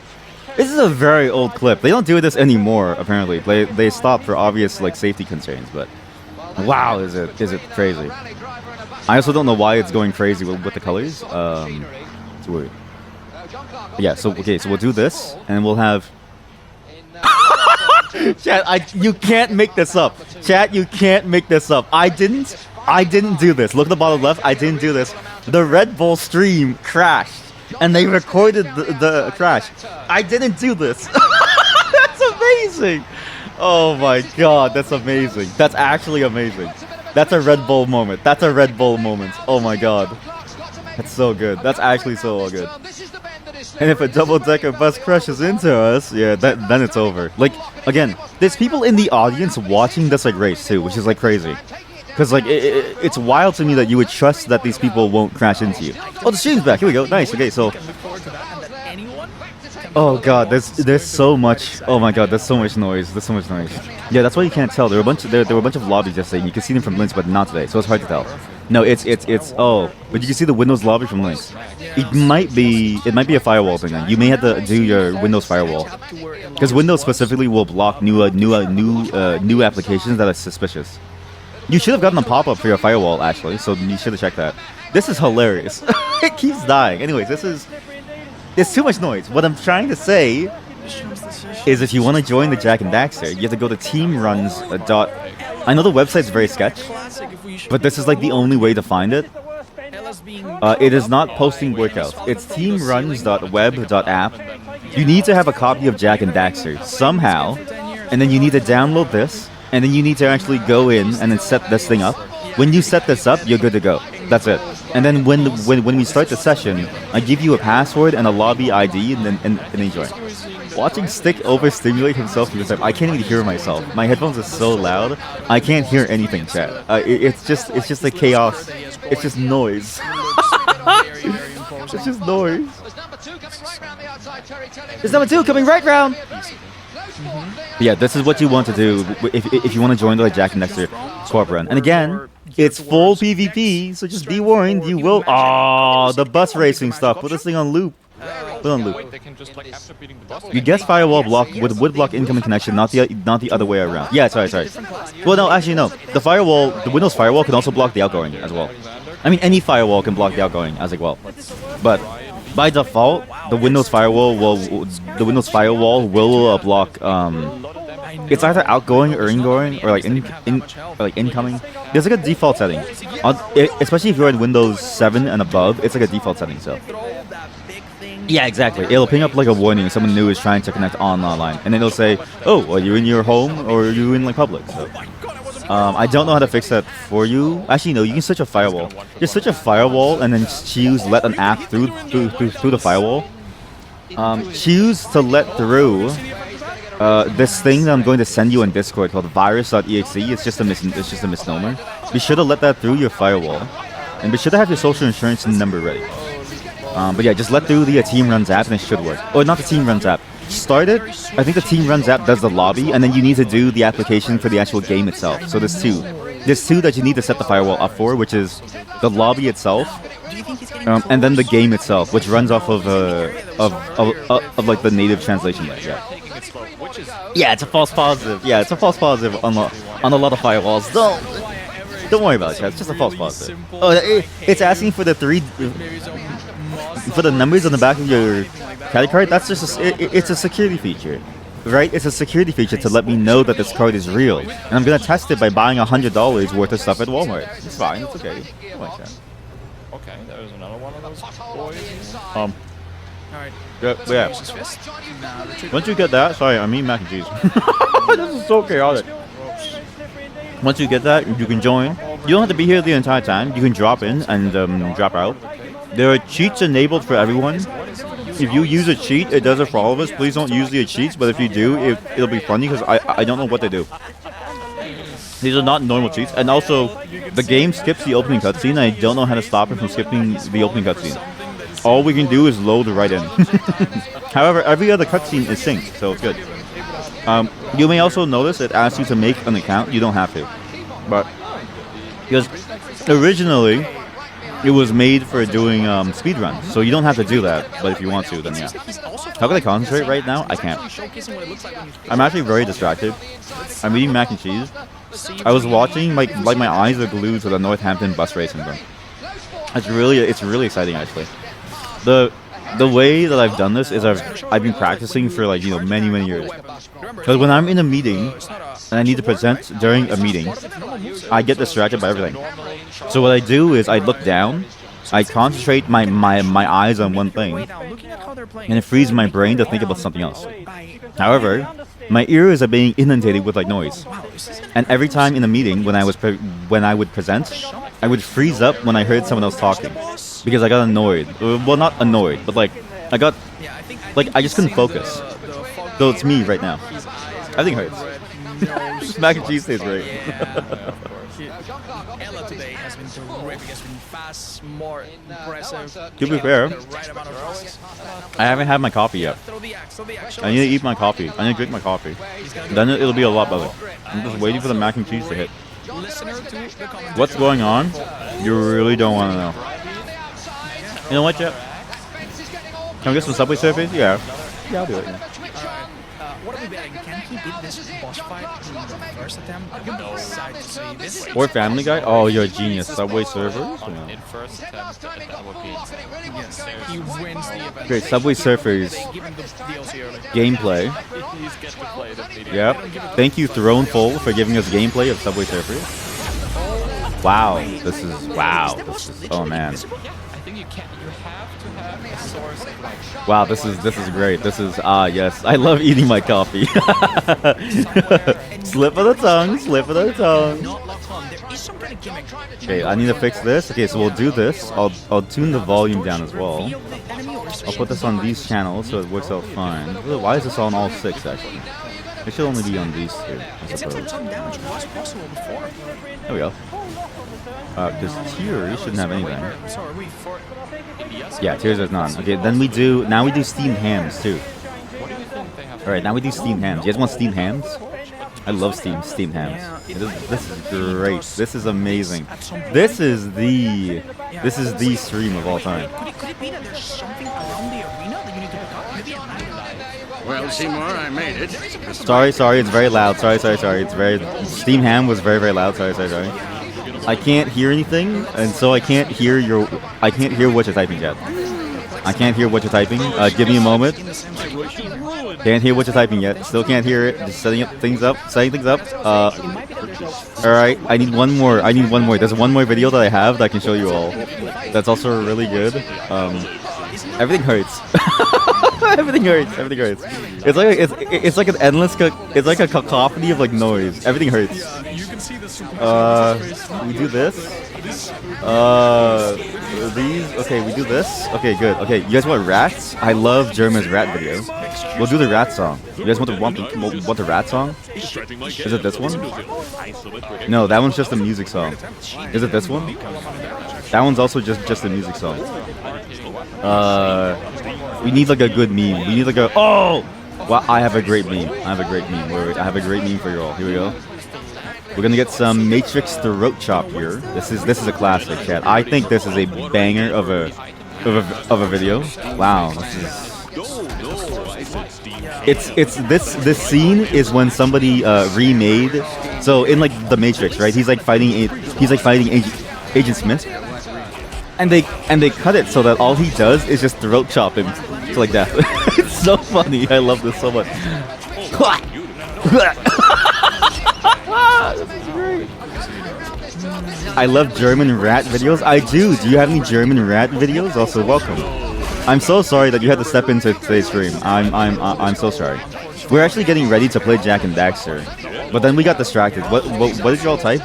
This is a very old clip. They don't do this anymore, apparently. They stopped for obvious like safety concerns, but wow, is it crazy. I also don't know why it's going crazy with the colors. It's weird. But yeah, so okay, so we'll do this, and we'll have Chat, you can't make this up. Chat, you can't make this up. I didn't do this. Look at the bottom left. I didn't do this. The Red Bull stream crashed. And they recorded the crash. I didn't do this. That's amazing. Oh my god, that's amazing. That's actually amazing. That's a Red Bull moment. That's a Red Bull moment. Oh my god. That's so good. That's actually so good. And if a double-decker bus crashes into us, yeah, then it's over. Like, again, there's people in the audience watching this like race too, which is like crazy. Because like it's wild to me that you would trust that these people won't crash into you. Oh, the stream's back. Here we go. Nice. Okay, so. Oh god, there's so much. Oh my god, there's so much noise. There's so much noise. Yeah, that's why you can't tell. There were a bunch of lobbies yesterday. You can see them from links, but not today. So it's hard to tell. No, it's oh, but you can see the Windows lobby from links. It might be a firewall thing. Then you may have to do your Windows firewall, because Windows specifically will block new applications that are suspicious. You should have gotten a pop-up for your firewall, actually, so you should have checked that. This is hilarious. It keeps dying. Anyways, there's too much noise. What I'm trying to say is if you want to join the Jack and Daxter, you have to go to teamruns. I know the website's very sketch, but this is like the only way to find it. It is not posting workouts. It's teamruns.web.app, You need to have a copy of Jak and Daxter somehow, and then you need to download this, and then you need to actually go in and then set this thing up. When you set this up, you're good to go. That's it. And then when we start the session, I give you a password and a lobby ID, and then enjoy. Watching Stick overstimulate himself through this time, I can't even hear myself. My headphones are so loud, I can't hear anything, chat. It's just a chaos. It's just noise. It's just noise. There's number 2 coming right round. Yeah, this is what you want to do if you want to join the Jak and Daxter co-op run. And again, it's full PvP, so just be warned, you will. Oh, the bus racing stuff. Put this thing on loop. Put it on loop. You guess firewall block would block incoming connection, not the other way around. Yeah, sorry. Well, no, actually no. The Windows firewall can also block the outgoing as well. I mean, any firewall can block the outgoing as well. But by default, the Windows firewall will block. It's either outgoing or ingoing or like incoming. There's like a default setting, especially if you're in Windows 7 and above. It's like a default setting. So yeah, exactly. It'll ping up like a warning someone new is trying to connect online, and then it'll say, "Oh, are you in your home or are you in like public?" So I don't know how to fix that for you. Actually, no. You can switch a firewall. Just switch a firewall and then choose let an app through the firewall. Choose to let through this thing that I'm going to send you on Discord called virus.exe. It's just a misnomer. Be sure to let that through your firewall, and be sure to have your social insurance number ready. But yeah, just let through the Team Runs app and it should work. Or not the Team Runs app. Start it. I think the Team Runs app does the lobby, and then you need to do the application for the actual game itself. So there's two. There's two that you need to set the firewall up for, which is the lobby itself, and then the game itself, which runs off of like the native translation layer. Yeah, it's a false positive. Yeah, it's a false positive on a lot of firewalls. Don't worry about it, chat. It's just a false positive. Oh, it's asking for the numbers on the back of your credit card. That's just it's a security feature, right? It's a security feature to let me know that this card is real, and I'm gonna test it by buying $100 worth of stuff at Walmart. It's fine. It's okay. Okay, there's another one of those boys. Alright. Yeah. Once you get that, sorry, I mean mac and cheese. This is so chaotic. Once you get that, you can join. You don't have to be here the entire time. You can drop in and drop out. There are cheats enabled for everyone. If you use a cheat, it does it for all of us. Please don't use the cheats, but if you do, it'll be funny because I don't know what they do. These are not normal cheats. And also, the game skips the opening cutscene. I don't know how to stop it from skipping the opening cutscene. All we can do is load right in. However, every other cutscene is synced, so it's good. You may also notice it asks you to make an account. You don't have to. But because originally, it was made for doing speedruns, so you don't have to do that, but if you want to, then yeah. How can I concentrate right now? I can't. I'm actually very distracted. I'm eating mac and cheese. I was watching, my eyes are glued to the Northampton bus racing thing. It's really exciting, actually. The way that I've done this is I've been practicing for like, many years. Because when I'm in a meeting and I need to present during a meeting, I get distracted by everything. So what I do is I look down, I concentrate my eyes on one thing, and it frees my brain to think about something else. However, my ears are being inundated with like noise, and every time in a meeting when I would present, I would freeze up when I heard someone else talking because I got annoyed. Well, not annoyed, but like I just couldn't focus. So it's me right now. Everything hurts. Mac and cheese tastes great. Ella today has been terrific, has been fast, more impressive. To be fair, I haven't had my coffee yet. I need to eat my coffee. I need to drink my coffee. Then it'll be a lot better. I'm just waiting for the mac and cheese to hit. What's going on? You really don't want to know. You know what, Jeff? Can we get some Subway Surfers? Yeah. Yeah, I'll do it. Yeah. What are we betting? Can he beat this boss fight in the first attempt? I'm excited to see this. Or Family Guy? Oh, you're a genius. Subway Surfers? In first attempt, that would be insane. Yes, he wins the event. Great, Subway Surfers gameplay. Yep. Thank you, Throneful, for giving us gameplay of Subway Surfers. Wow. This is, oh man. I think you have to have a source of like. Wow, this is great. This is yes. I love eating my coffee. Slip of the tongue, slip of the tongue. Not locked on. There is some kind of gimmick. Okay, I need to fix this. Okay, so we'll do this. I'll tune the volume down as well. I'll put this on these channels so it works out fine. Why is this on all 6 actually? It should only be on these 2, I It seems like suppose. some damage was possible before. There we go. Because tier, you shouldn't have anything. Sorry, we for Yeah, tiers there's none. Okay, then we do steamed hams too. What do you think they have? All right, now we do steamed hams. You guys want steamed hams? I love steamed hams. This is great. This is amazing. This is the stream of all time. Could it be that there's something around the arena that you need to pick up? Maybe Well, Seymour, I made it. Sorry, it's very loud. Sorry. It's very steamed ham was very loud. Sorry. I can't hear anything, and so I can't hear what you're typing yet. I can't hear what you're typing. Give me a moment. Can't hear what you're typing yet. Still can't hear it. Just setting things up. All right, I need one more. There's one more video that I have that I can show you all. That's also really good. Everything hurts. Everything hurts. It's like an endless. It's like a cacophony of like noise. Everything hurts. We do this. These. Okay, we do this. Okay, good. Okay, you guys want rats? I love German's rat videos. We'll do the rat song. You guys want the rat song? Is it this one? No, that one's just a music song. Is it this one? That one's also just a music song. We need like a good meme. We need like a Well, I have a great meme. I have a great meme for you all. Here we go. We're gonna get some Matrix throat chop here. This is a classic, chat. I think this is a banger of a video. Wow, this scene is when somebody remade. So in like the Matrix, right? He's like fighting Agent Smith, and they cut it so that all he does is just throat chop him to like death. It's so funny. I love this so much. This is great. I love German rat videos. I do. Do you have any German rat videos? Also, welcome. I'm so sorry that you had to step into today's stream. I'm so sorry. We're actually getting ready to play Jack and Daxter, but then we got distracted. What did you all type?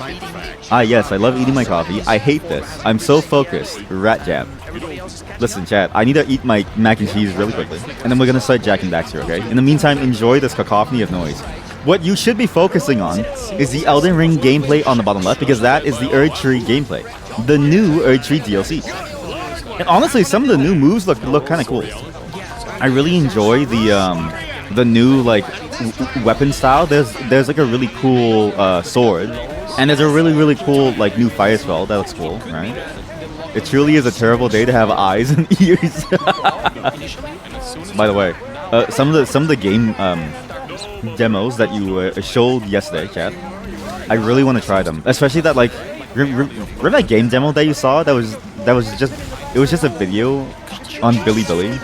Yes, I love eating my coffee. I hate this. I'm so focused. Rat jab. Listen, chat, I need to eat my mac and cheese really quickly, and then we're gonna start Jack and Daxter, okay? In the meantime, enjoy this cacophony of noise. What you should be focusing on is the Elden Ring gameplay on the bottom left, because that is the Erdtree gameplay. The new Erdtree DLC. And honestly, some of the new moves look kind of cool. I really enjoy the new like weapon style. There's like a really cool sword, and there's a really cool like new fire spell that looks cool, right? It truly is a terrible day to have eyes and ears. By the way, some of the game demos that you showed yesterday, chat, I really want to try them. Especially that like remember that game demo that you saw? That was just a video on Bilibili.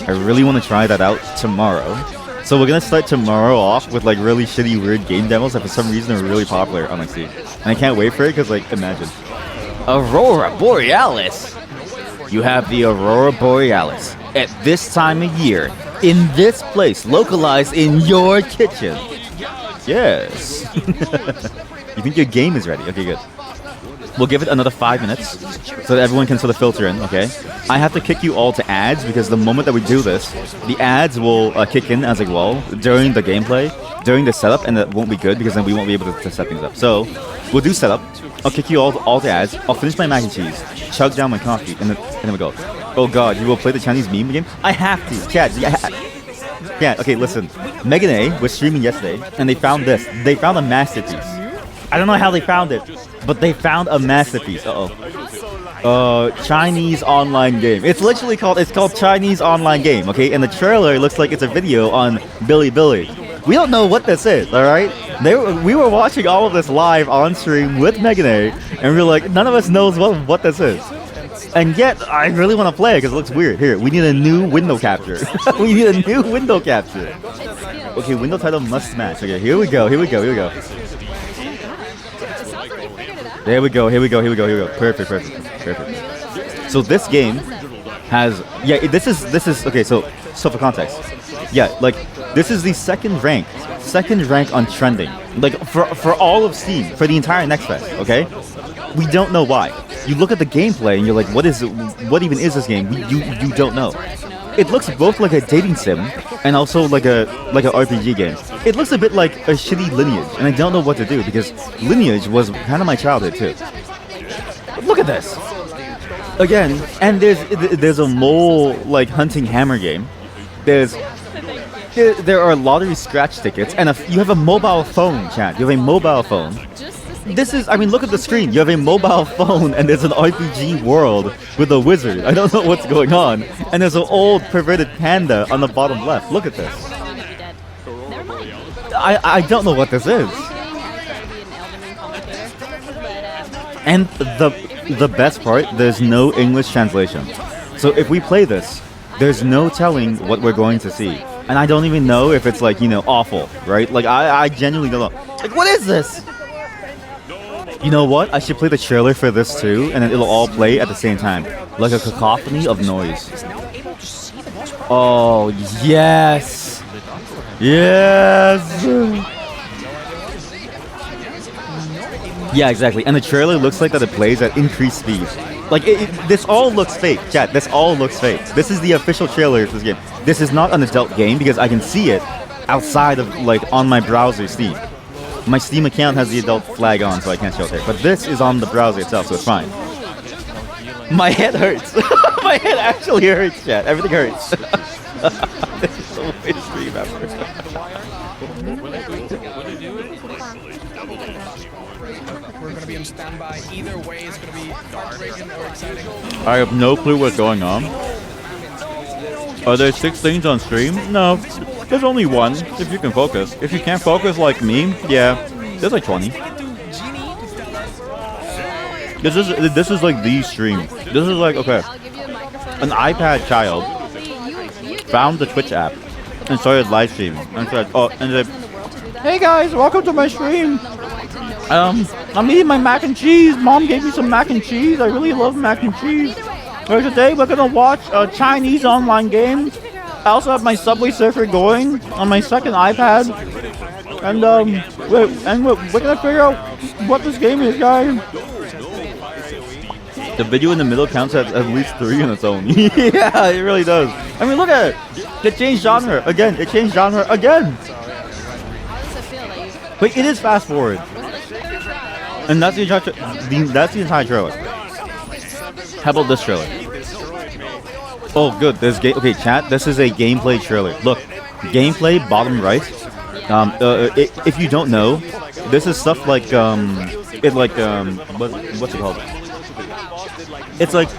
I really want to try that out tomorrow. So we're gonna start tomorrow off with like really shitty weird game demos that for some reason are really popular on Steam. And I can't wait for it because like imagine. Aurora Borealis. You have the Aurora Borealis at this time of year, in this place, localized in your kitchen. Yes. You think your game is ready? Okay, good. We'll give it another 5 minutes so that everyone can sort of filter in, okay? I have to kick you all to ads because the moment that we do this, the ads will kick in as well during the gameplay, during the setup, and that won't be good because then we won't be able to set things up. So, we'll do setup. I'll kick you all to ads. I'll finish my mac and cheese, chug down my coffee, and then we go. Oh god, you will play the Chinese meme game? I have to. Chat, yeah, okay, listen. Megan A was streaming yesterday, and they found this. They found a masterpiece. I don't know how they found it, but they found a masterpiece. Chinese online game. It's literally called Chinese online game, okay? And the trailer looks like it's a video on Bilibili. We don't know what this is, alright? We were watching all of this live on stream with Megan A, and we were like, none of us knows what this is. And yet, I really want to play it because it looks weird. Here, we need a new window capture. We need a new window capture. Okay, window title must match. Okay, here we go. There we go. Perfect. So this game has this is okay. So for context, like this is the second rank on trending. Like for all of Steam for the entire Next Fest. Okay, we don't know why. You look at the gameplay and you're like, what even is this game? You don't know. It looks both like a dating sim and also like a RPG game. It looks a bit like a shitty Lineage, and I don't know what to do because Lineage was kind of my childhood too. But look at this again, and there's a mole like hunting hammer game. There are lottery scratch tickets, and you have a mobile phone, chat. You have a mobile phone. This is, I mean, look at the screen. You have a mobile phone, and there's an RPG world with a wizard. I don't know what's going on. And there's an old perverted panda on the bottom left. Look at this. I don't know what this is. And the best part, there's no English translation. So if we play this, there's no telling what we're going to see. And I don't even know if it's like, awful, right? Like, I genuinely don't know. Like, what is this? You know what? I should play the trailer for this too, and then it'll all play at the same time. Like a cacophony of noise. Oh, yes! Yes! Yeah, exactly. And the trailer looks like that it plays at increased speed. Like, this all looks fake, chat. This all looks fake. This is the official trailer for this game. This is not an adult game because I can see it outside of, like, on my browser, Steam. My Steam account has the adult flag on, so I can't show it there. But this is on the browser itself, so it's fine. My head hurts. My head actually hurts, chat. Everything hurts. This is the way to stream after. We're gonna be on standby. Either way, it's gonna be heartbreaking or exciting. I have no clue what's going on. Are there 6 things on stream? No. There's only one, if you can focus. If you can't focus like me, yeah, there's like 20. This is like the stream. This is like, okay, an iPad child found the Twitch app and started live streaming and said, hey guys, welcome to my stream. I'm eating my mac and cheese. Mom gave me some mac and cheese. I really love mac and cheese. Today we're gonna watch a Chinese online game. I also have my Subway Surfer going on my second iPad, and we're gonna figure out what this game is, guys. The video in the middle counts at least 3 on its own. Yeah, it really does. I mean, look at it. It changed genre again. It changed genre again. Wait, it is fast forward, and that's the entire trailer. How about this trailer? Oh, good. There's okay, chat. This is a gameplay trailer. Look, gameplay bottom right. If you don't know, this is stuff like what's it called? It's like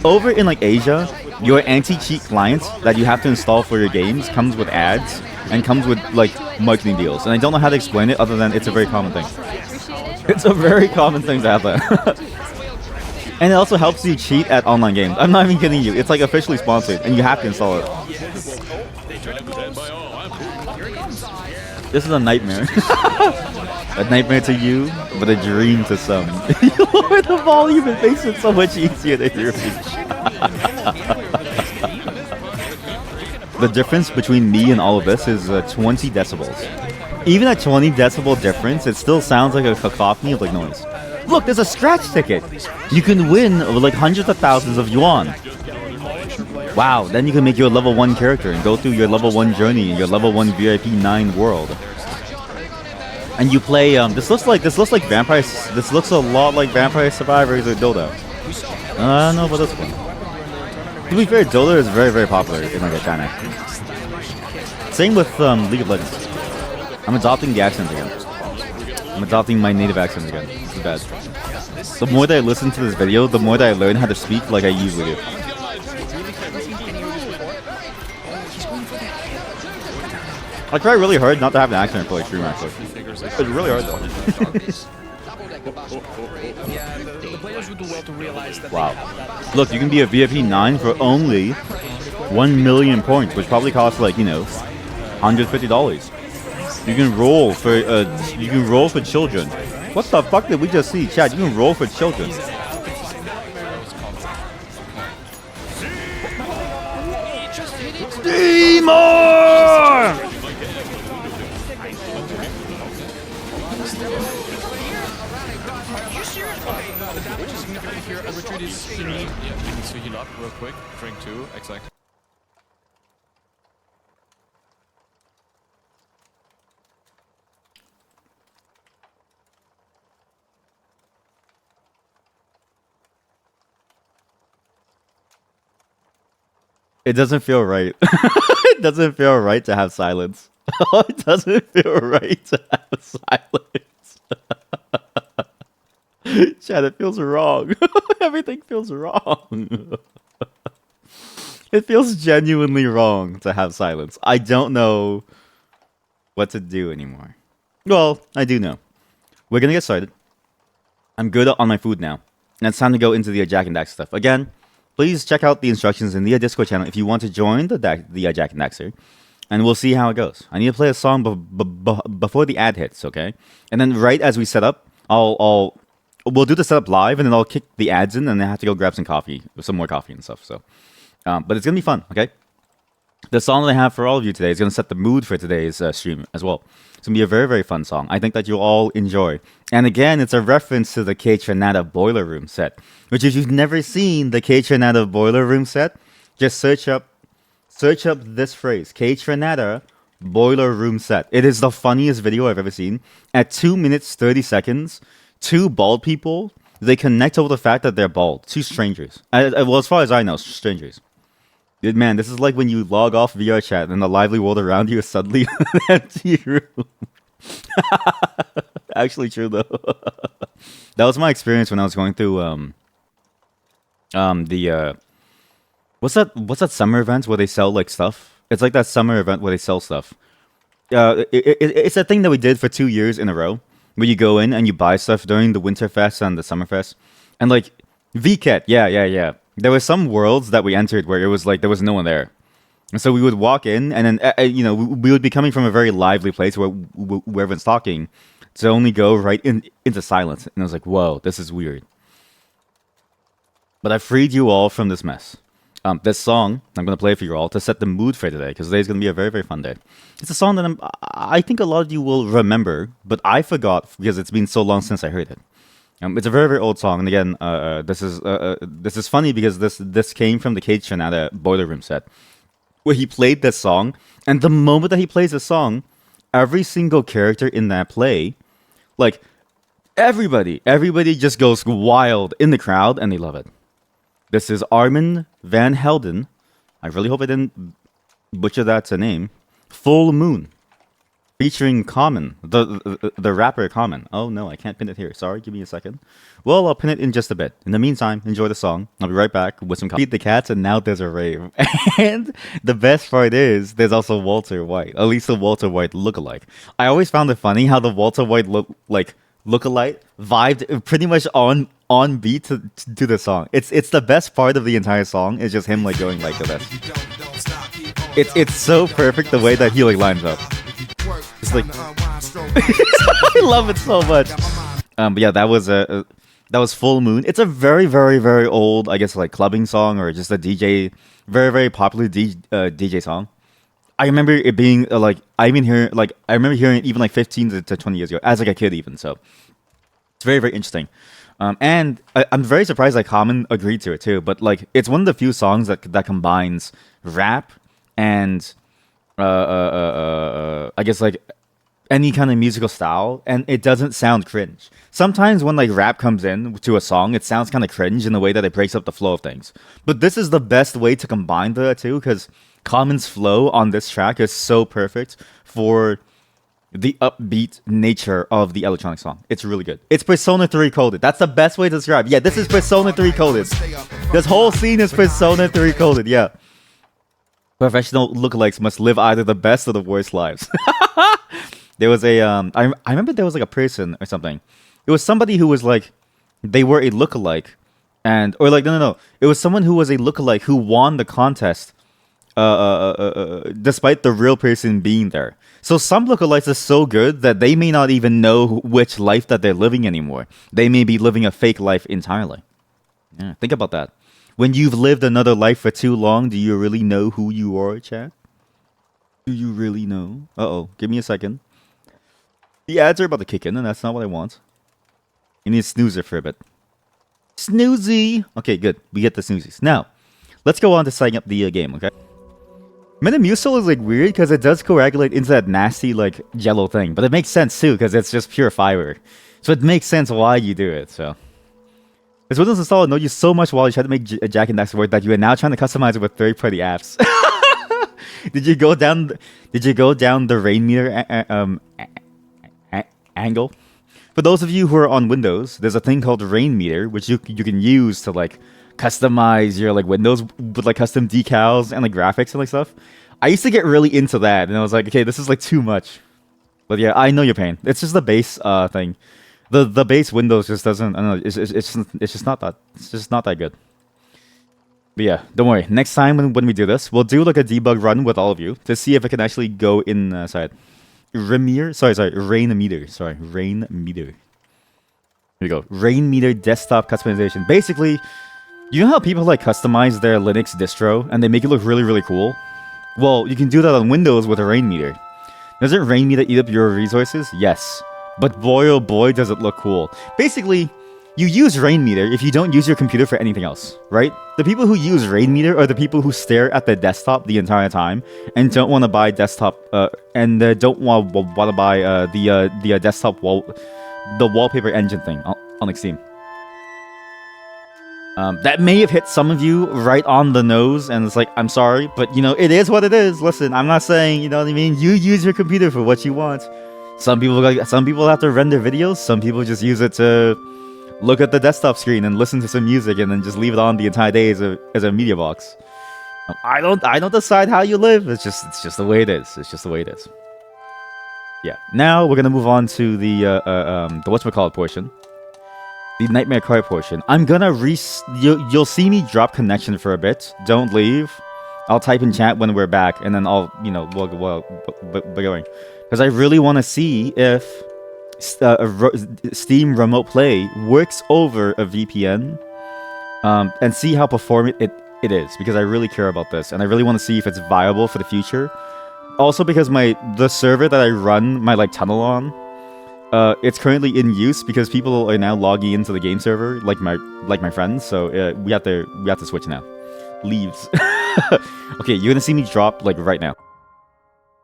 over in like Asia, your anti-cheat clients that you have to install for your games comes with ads and comes with like marketing deals. And I don't know how to explain it other than it's a very common thing. It's a very common thing to have that. And it also helps you cheat at online games. I'm not even kidding you. It's like officially sponsored, and you have to install it. This is a nightmare. A nightmare to you, but a dream to some. You lower the volume, it makes it so much easier to hear me. The difference between me and all of this is 20 decibels. Even at 20 decibel difference, it still sounds like a cacophony of like noise. Look, there's a scratch ticket. You can win like hundreds of thousands of yuan. Wow, then you can make your level 1 character and go through your level 1 journey in your level 1 VIP 9 world. And you play, this looks like Vampire, this looks a lot like Vampire Survivors or Dota. I don't know about this one. To be fair, Dota is very, very popular in like China. Same with League of Legends. I'm adopting the accent again. I'm adopting my native accent again. This is bad. The more that I listen to this video, the more that I learn how to speak like I usually do. I try really hard not to have an accent for like stream actually. It's really hard though. Wow. Look, you can be a VIP 9 for only 1 million points, which probably costs like, $150. You can roll for children. What the fuck did we just see? Chat, you can roll for children. Seymour! The damage is significant here. A retreat is immediate. Yeah, he needs to heal up real quick. Drink 2, exactly. It doesn't feel right. It doesn't feel right to have silence. It doesn't feel right to have silence. Chad, it feels wrong. Everything feels wrong. It feels genuinely wrong to have silence. I don't know what to do anymore. Well, I do know. We're gonna get started. I'm good on my food now. And it's time to go into the Jack and Dax stuff. Again, please check out the instructions in the Discord channel if you want to join the Jack and Daxter. And we'll see how it goes. I need to play a song before the ad hits, okay? And then right as we set up, we'll do the setup live, and then I'll kick the ads in, and I have to go grab some more coffee and stuff. So, but it's gonna be fun, okay? The song that I have for all of you today is gonna set the mood for today's stream as well. It's gonna be a very, very fun song. I think that you'll all enjoy. And again, it's a reference to the K-Tronada Boiler Room set, which if you've never seen the K-Tronada Boiler Room set, just search up this phrase, K-Tronada Boiler Room set. It is the funniest video I've ever seen. At 2 minutes 30 seconds, two bald people, they connect over the fact that they're bald. Two strangers. Well, as far as I know, strangers. Man, this is like when you log off VR chat and the lively world around you is suddenly an empty room. Actually true though. That was my experience when I was going through what's that summer event where they sell like stuff? It's like that summer event where they sell stuff. It's a thing that we did for 2 years in a row, where you go in and you buy stuff during the Winterfest and the Summerfest, and like VCAT, yeah. There were some worlds that we entered where it was like there was no one there, and so we would walk in, and then we would be coming from a very lively place where everyone's talking, to only go right into silence, and I was like, whoa, this is weird. But I freed you all from this mess. This song I'm gonna play for you all to set the mood for today, because today's gonna be a very, very fun day. It's a song that I think a lot of you will remember, but I forgot because it's been so long since I heard it. It's a very, very old song, and again, this is funny because this came from the K-Tronada Boiler Room set, where he played this song, and the moment that he plays this song, every single character in that play, like everybody just goes wild in the crowd, and they love it. This is Armin van Helden. I really hope I didn't butcher that name. Full Moon, featuring Common, the rapper Common. Oh no, I can't pin it here. Sorry, give me a second. Well, I'll pin it in just a bit. In the meantime, enjoy the song. I'll be right back with some coffee. Feed the cats, and now there's a rave. And the best part is, there's also Walter White. At least the Walter White lookalike. I always found it funny how the Walter White lookalike vibed pretty much on beat to the song. It's the best part of the entire song. It's just him like going like this. It's so perfect the way that he like lines up. It's like I love it so much. But yeah, that was Full Moon. It's a very, very, very old, I guess, like clubbing song or just a DJ, very, very popular DJ song. I remember it being I remember hearing it even like 15 to 20 years ago as like a kid even. So it's very, very interesting. And I'm very surprised like Common agreed to it too. But like it's one of the few songs that combines rap and I guess like any kind of musical style, and it doesn't sound cringe. Sometimes when like rap comes in to a song, it sounds kind of cringe in the way that it breaks up the flow of things. But this is the best way to combine the two, because Common's flow on this track is so perfect for the upbeat nature of the electronic song. It's really good. It's Persona 3 coded. That's the best way to describe. Yeah, this is Persona 3 coded. This whole scene is Persona 3 coded. Yeah. Professional lookalikes must live either the best or the worst lives. There was a I remember there was like a person or something. It was somebody who was like, they were a lookalike, or like no, it was someone who was a lookalike who won the contest, despite the real person being there. So some lookalikes are so good that they may not even know which life that they're living anymore. They may be living a fake life entirely. Yeah, think about that. When you've lived another life for too long, do you really know who you are, Chad? Do you really know? Uh-oh, give me a second. The ads are about to kick in, and that's not what I want. You need to snooze it for a bit. Snoozy! Okay, good. We get the snoozies. Now, let's go on to setting up the game, okay? Metamucil is like weird because it does coagulate into that nasty like jello thing, but it makes sense too because it's just pure fiber. So it makes sense why you do it, so. This Windows installer knows you so much while you try to make Jack and Dax work that you are now trying to customize it with third-party apps. Did you go down the rain meter angle? For those of you who are on Windows, there's a thing called rain meter, which you can use to like customize your like windows with like custom decals and like graphics and like stuff. I used to get really into that, and I was like, okay, this is like too much. But yeah, I know your pain. It's just the base thing. The base Windows just doesn't. I don't know. It's just not that good. But yeah, don't worry. Next time when we do this, we'll do like a debug run with all of you to see if it can actually go inside. Rain meter. Rain meter. Here we go. Rain meter desktop customization. Basically, you know how people like customize their Linux distro and they make it look really, really cool? Well, you can do that on Windows with a rain meter. Doesn't rain meter eat up your resources? Yes. But boy oh boy does it look cool. Basically, you use rain meter if you don't use your computer for anything else, right? The people who use rain meter are the people who stare at the desktop the entire time and don't want to buy desktop don't want to buy the desktop the wallpaper engine thing on Steam. That may have hit some of you right on the nose, and it's like, I'm sorry, but you know, it is what it is. Listen, I'm not saying, you know what I mean? You use your computer for what you want. Some people have to render videos, some people just use it to look at the desktop screen and listen to some music and then just leave it on the entire day as a media box. I don't decide how you live. It's just the way it is. It's just the way it is. Yeah. Now we're gonna move on to the whatchamacallit portion. The Nightmare Cry portion. I'm gonna you'll see me drop connection for a bit. Don't leave. I'll type in chat when we're back, and then we'll going. Because I really want to see if Steam Remote Play works over a VPN, and see how performant it is. Because I really care about this, and I really want to see if it's viable for the future. Also, because the server that I run my tunnel on, it's currently in use because people are now logging into the game server, like my friends. So we have to switch now. Leaves. Okay, you're gonna see me drop right now.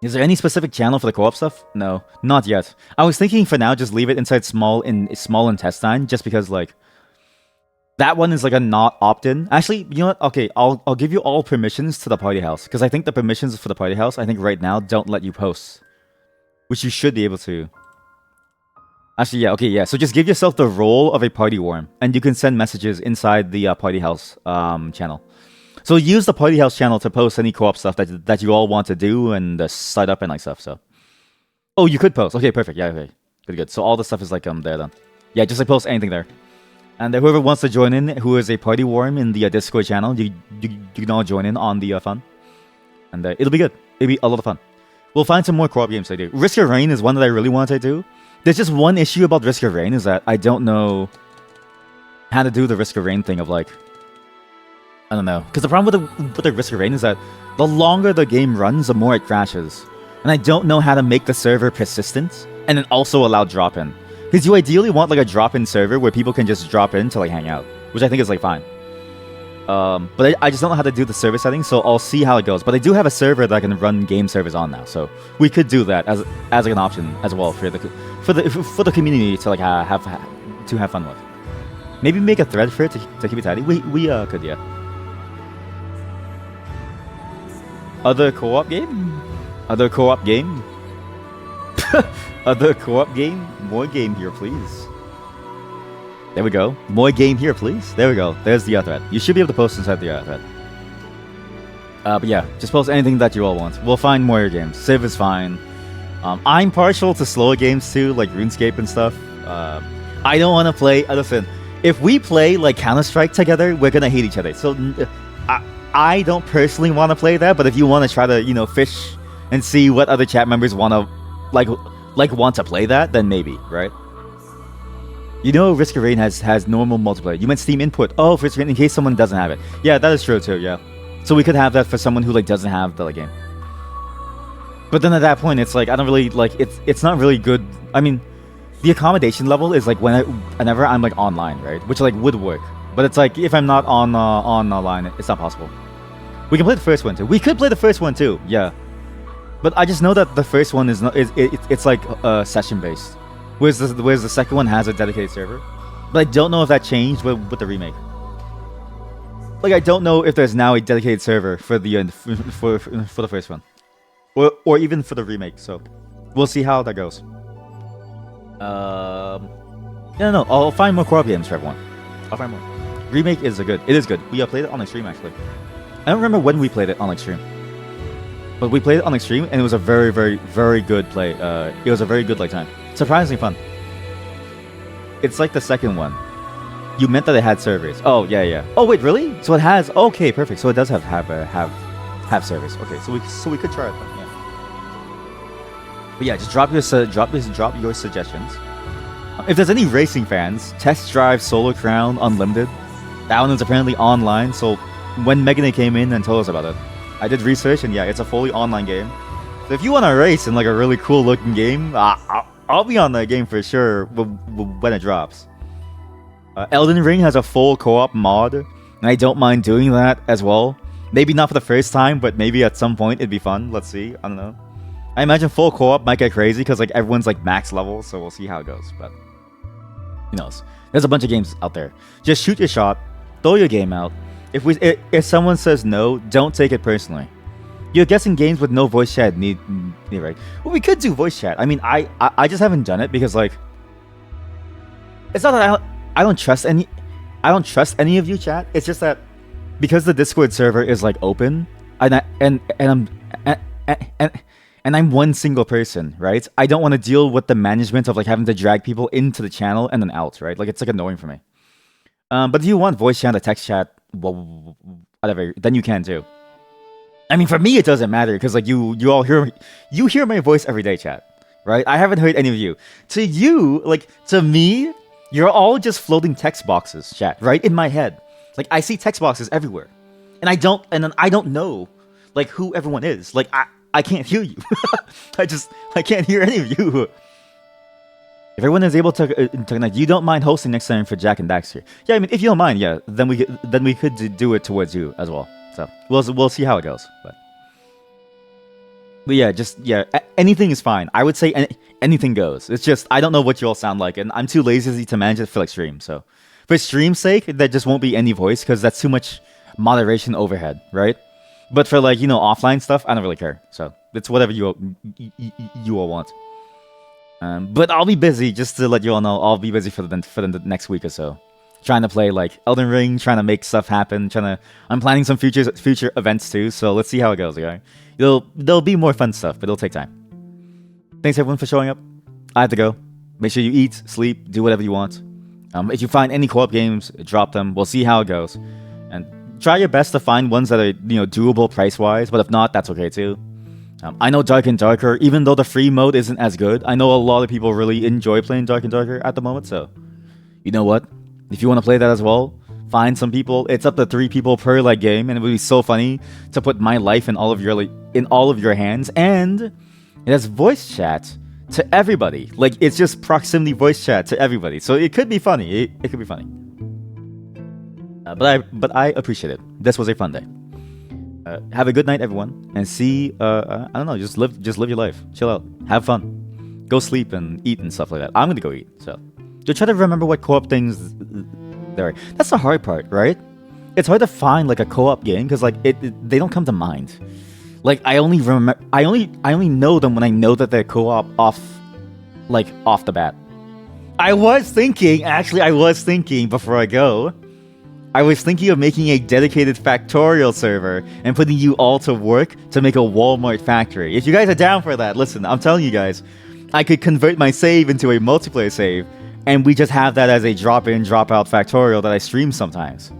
Is there any specific channel for the co-op stuff? No, not yet. I was thinking for now just leave it inside small intestine, just because that one is a not opt-in. Actually, you know what? Okay, I'll give you all permissions to the party house, because I think the permissions for the party house right now don't let you post, which you should be able to. Actually, yeah, okay, yeah. So just give yourself the role of a party worm, and you can send messages inside the party house channel. So use the party house channel to post any co-op stuff that you all want to do and set up and stuff. So, oh, you could post. Okay, perfect. Yeah, okay, good. So all the stuff is there then. Yeah, just post anything there. And whoever wants to join in, who is a party worm in the Discord channel, you can all join in on the fun, and it'll be good. It'll be a lot of fun. We'll find some more co-op games to do. Risk of Rain is one that I really want to do. There's just one issue about Risk of Rain is that I don't know how to do the Risk of Rain thing of I don't know. Because the problem with the Risk of Rain is that the longer the game runs, the more it crashes. And I don't know how to make the server persistent and then also allow drop-in. Because you ideally want a drop-in server where people can just drop in to hang out, which I think is fine. But I just don't know how to do the server settings, so I'll see how it goes. But I do have a server that I can run game servers on now, so we could do that as an option as well for the community to have fun with. Maybe make a thread for it to keep it tidy. We could, yeah. Other co-op game? Other co-op game? Other co-op game? More game here, please. There we go. More game here, please. There we go. There's the thread. You should be able to post inside the thread. But yeah, just post anything that you all want. We'll find more games. Civ is fine. I'm partial to slower games too, like RuneScape and stuff. I don't want to play... listen, if we play Counter-Strike together, we're gonna hate each other. So I don't personally want to play that, but if you want to try to, fish and see what other chat members want to, want to play that, then maybe, right? Risk of Rain has normal multiplayer. You meant Steam input. Oh, for Risk of Rain, in case someone doesn't have it. Yeah, that is true too, yeah. So we could have that for someone who, doesn't have the game. But then at that point, it's like I don't really like it's not really good. I mean, the accommodation level is like whenever I'm like online, right? Which like would work. But it's like if I'm not on online, it's not possible. We can play the first one too. We could play the first one too. Yeah. But I just know that the first one is not it's like session based, whereas the second one has a dedicated server. But I don't know if that changed with the remake. Like I don't know if there's now a dedicated server for the for the first one, or even for the remake. So we'll see how that goes. No, I'll find more co-op games for everyone. I'll find more. Remake is good. It is good. We played it on Extreme actually. I don't remember when we played it on Extreme, but we played it on Extreme and it was a very, very, very good play. It was a very good like time. Surprisingly fun. It's like the second one. You meant that it had servers. Oh yeah. Oh wait, really? So it has. Okay, perfect. So it does have servers. Okay, so we could try it then. Yeah. But yeah, just drop your suggestions. If there's any racing fans, Test Drive Solar Crown Unlimited. That one is apparently online. So when Megan came in and told us about it, I did research and yeah, it's a fully online game. So if you want to race in like a really cool looking game, I'll be on that game for sure when it drops. Elden Ring has a full co-op mod, and I don't mind doing that as well. Maybe not for the first time, but maybe at some point it'd be fun. Let's see. I don't know. I imagine full co-op might get crazy because like everyone's like max level, so we'll see how it goes. But who knows? There's a bunch of games out there. Just shoot your shot, throw your game out. If someone says no, don't take it personally. You're guessing games with no voice chat need right? Well, we could do voice chat. I mean, I just haven't done it because like it's not that I don't trust any of you, chat. It's just that because the Discord server is like open, and I'm one single person, right? I don't want to deal with the management of like having to drag people into the channel and then out, right? Like it's like annoying for me. But if you want voice chat or text chat, whatever, then you can too. I mean, for me it doesn't matter because like you all hear my voice every day, chat, right? I haven't heard any of you. To you, like to me, you're all just floating text boxes, chat, right? In my head. Like, I see text boxes everywhere. And I don't know, like, who everyone is. Like, I can't hear you. I can't hear any of you. If everyone is able to connect, you don't mind hosting next time for Jack and Daxter. Yeah, I mean, if you don't mind, yeah, then we could do it towards you as well. So, we'll see how it goes. But yeah, anything is fine. I would say anything goes. It's just, I don't know what you all sound like, and I'm too lazy to manage it for like stream. So, for stream's sake, there just won't be any voice, because that's too much moderation overhead, right? But for like, offline stuff, I don't really care. So, it's whatever you all want. But I'll be busy, just to let you all know, I'll be busy for the next week or so. Trying to play like Elden Ring, trying to make stuff happen, I'm planning some future events too, so let's see how it goes, okay? There'll be more fun stuff, but it'll take time. Thanks everyone for showing up. I have to go. Make sure you eat, sleep, do whatever you want. If you find any co-op games, drop them. We'll see how it goes. And try your best to find ones that are, doable price-wise, but if not, that's okay too. I know Dark and Darker, even though the free mode isn't as good, I know a lot of people really enjoy playing Dark and Darker at the moment, so you know what? If you want to play that as well, find some people. It's up to 3 people per like game, and it would be so funny to put my life in all of your hands. And it has voice chat to everybody. Like it's just proximity voice chat to everybody. So it could be funny. It could be funny. But I appreciate it. This was a fun day. Have a good night, everyone, and see. I don't know. Just live your life. Chill out. Have fun. Go sleep and eat and stuff like that. I'm gonna go eat. So. To try to remember what co-op things there are. That's the hard part, right? It's hard to find like a co-op game because like they don't come to mind. Like I only know them when I know that they're co-op off the bat. I was thinking before I go, I was thinking of making a dedicated Factorial server and putting you all to work to make a Walmart factory. If you guys are down for that, listen, I'm telling you guys, I could convert my save into a multiplayer save. And we just have that as a drop-in, drop-out Factorial that I stream sometimes.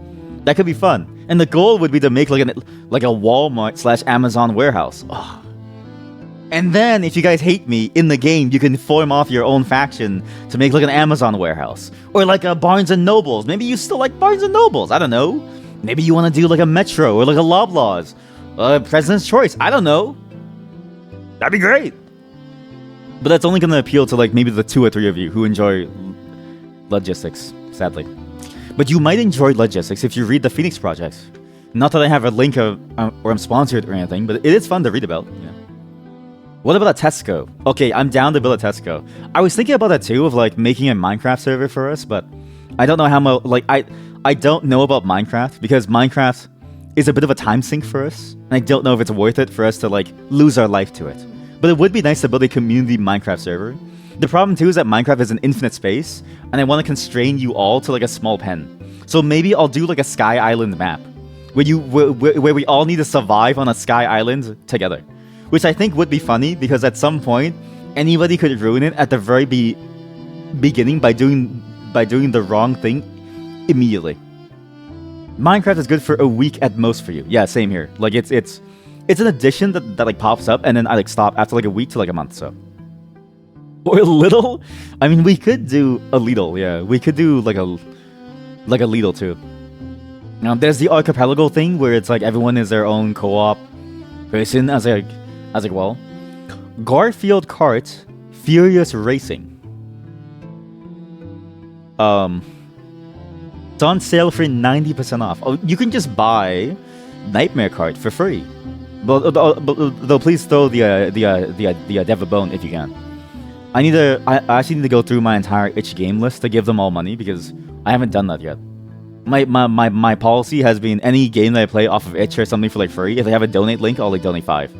That could be fun. And the goal would be to make like a Walmart/Amazon warehouse. Oh. And then, if you guys hate me, in the game, you can form off your own faction to make like an Amazon warehouse. Or like a Barnes & Nobles. Maybe you still like Barnes & Nobles. I don't know. Maybe you want to do like a Metro or like a Loblaws. President's Choice. I don't know. That'd be great. But that's only gonna appeal to like maybe the 2 or 3 of you who enjoy logistics, sadly. But you might enjoy logistics if you read the Phoenix Project. Not that I have a link or I'm sponsored or anything, but it is fun to read about. Yeah. What about a Tesco? Okay, I'm down to build a Tesco. I was thinking about that too, of like making a Minecraft server for us, but I don't know how much. Like I don't know about Minecraft because Minecraft is a bit of a time sink for us, and I don't know if it's worth it for us to like lose our life to it. But it would be nice to build a community Minecraft server. The problem too is that Minecraft is an infinite space, and I want to constrain you all to like a small pen. So maybe I'll do like a Sky Island map, where we all need to survive on a Sky Island together, which I think would be funny because at some point anybody could ruin it at the very beginning by doing the wrong thing immediately. Minecraft is good for a week at most for you. Yeah, same here. Like it's an addition that like pops up and then I like stop after like a week to like a month. So. Or a Lidl? I mean, we could do a Lidl, yeah. We could do like a Lidl too. Now, there's the archipelago thing where it's like everyone is their own co-op person as well. Garfield Kart Furious Racing. It's on sale for 90% off. Oh, you can just buy Nightmare Kart for free. But though please throw the dev a bone if you can. I actually need to go through my entire itch game list to give them all money because I haven't done that yet. My policy has been any game that I play off of itch or something for like free, if they have a donate link, I'll like donate 5.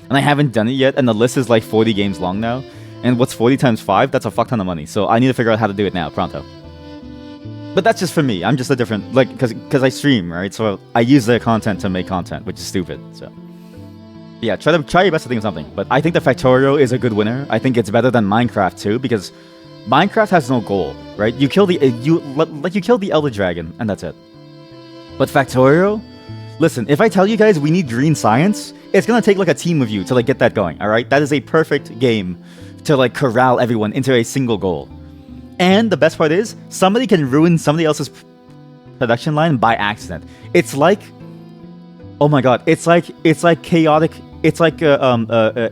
And I haven't done it yet, and the list is like 40 games long now. And what's 40 times 5? That's a fuck ton of money. So I need to figure out how to do it now, pronto. But that's just for me. I'm just a different, like, because I stream, right? So I use the content to make content, which is stupid, so. Yeah, try your best to think of something. But I think the Factorio is a good winner. I think it's better than Minecraft too, because Minecraft has no goal, right? You kill the Elder Dragon, and that's it. But Factorio, listen, if I tell you guys we need green science, it's gonna take like a team of you to like get that going. All right, that is a perfect game to like corral everyone into a single goal. And the best part is, somebody can ruin somebody else's production line by accident. It's like, oh my god, it's like chaotic. It's like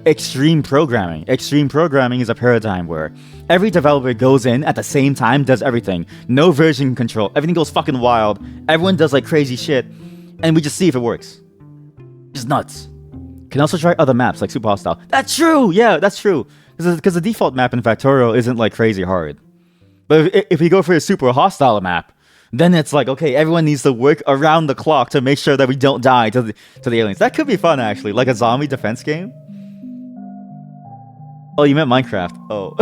extreme programming. Extreme programming is a paradigm where every developer goes in at the same time, does everything. No version control. Everything goes fucking wild. Everyone does like crazy shit. And we just see if it works. It's nuts. Can also try other maps like Super Hostile. That's true! Yeah, that's true. Because the default map in Factorio isn't like crazy hard. But if we go for a Super Hostile map, then it's like, okay, everyone needs to work around the clock to make sure that we don't die to the aliens. That could be fun, actually. Like a zombie defense game. Oh, you meant Minecraft. Oh.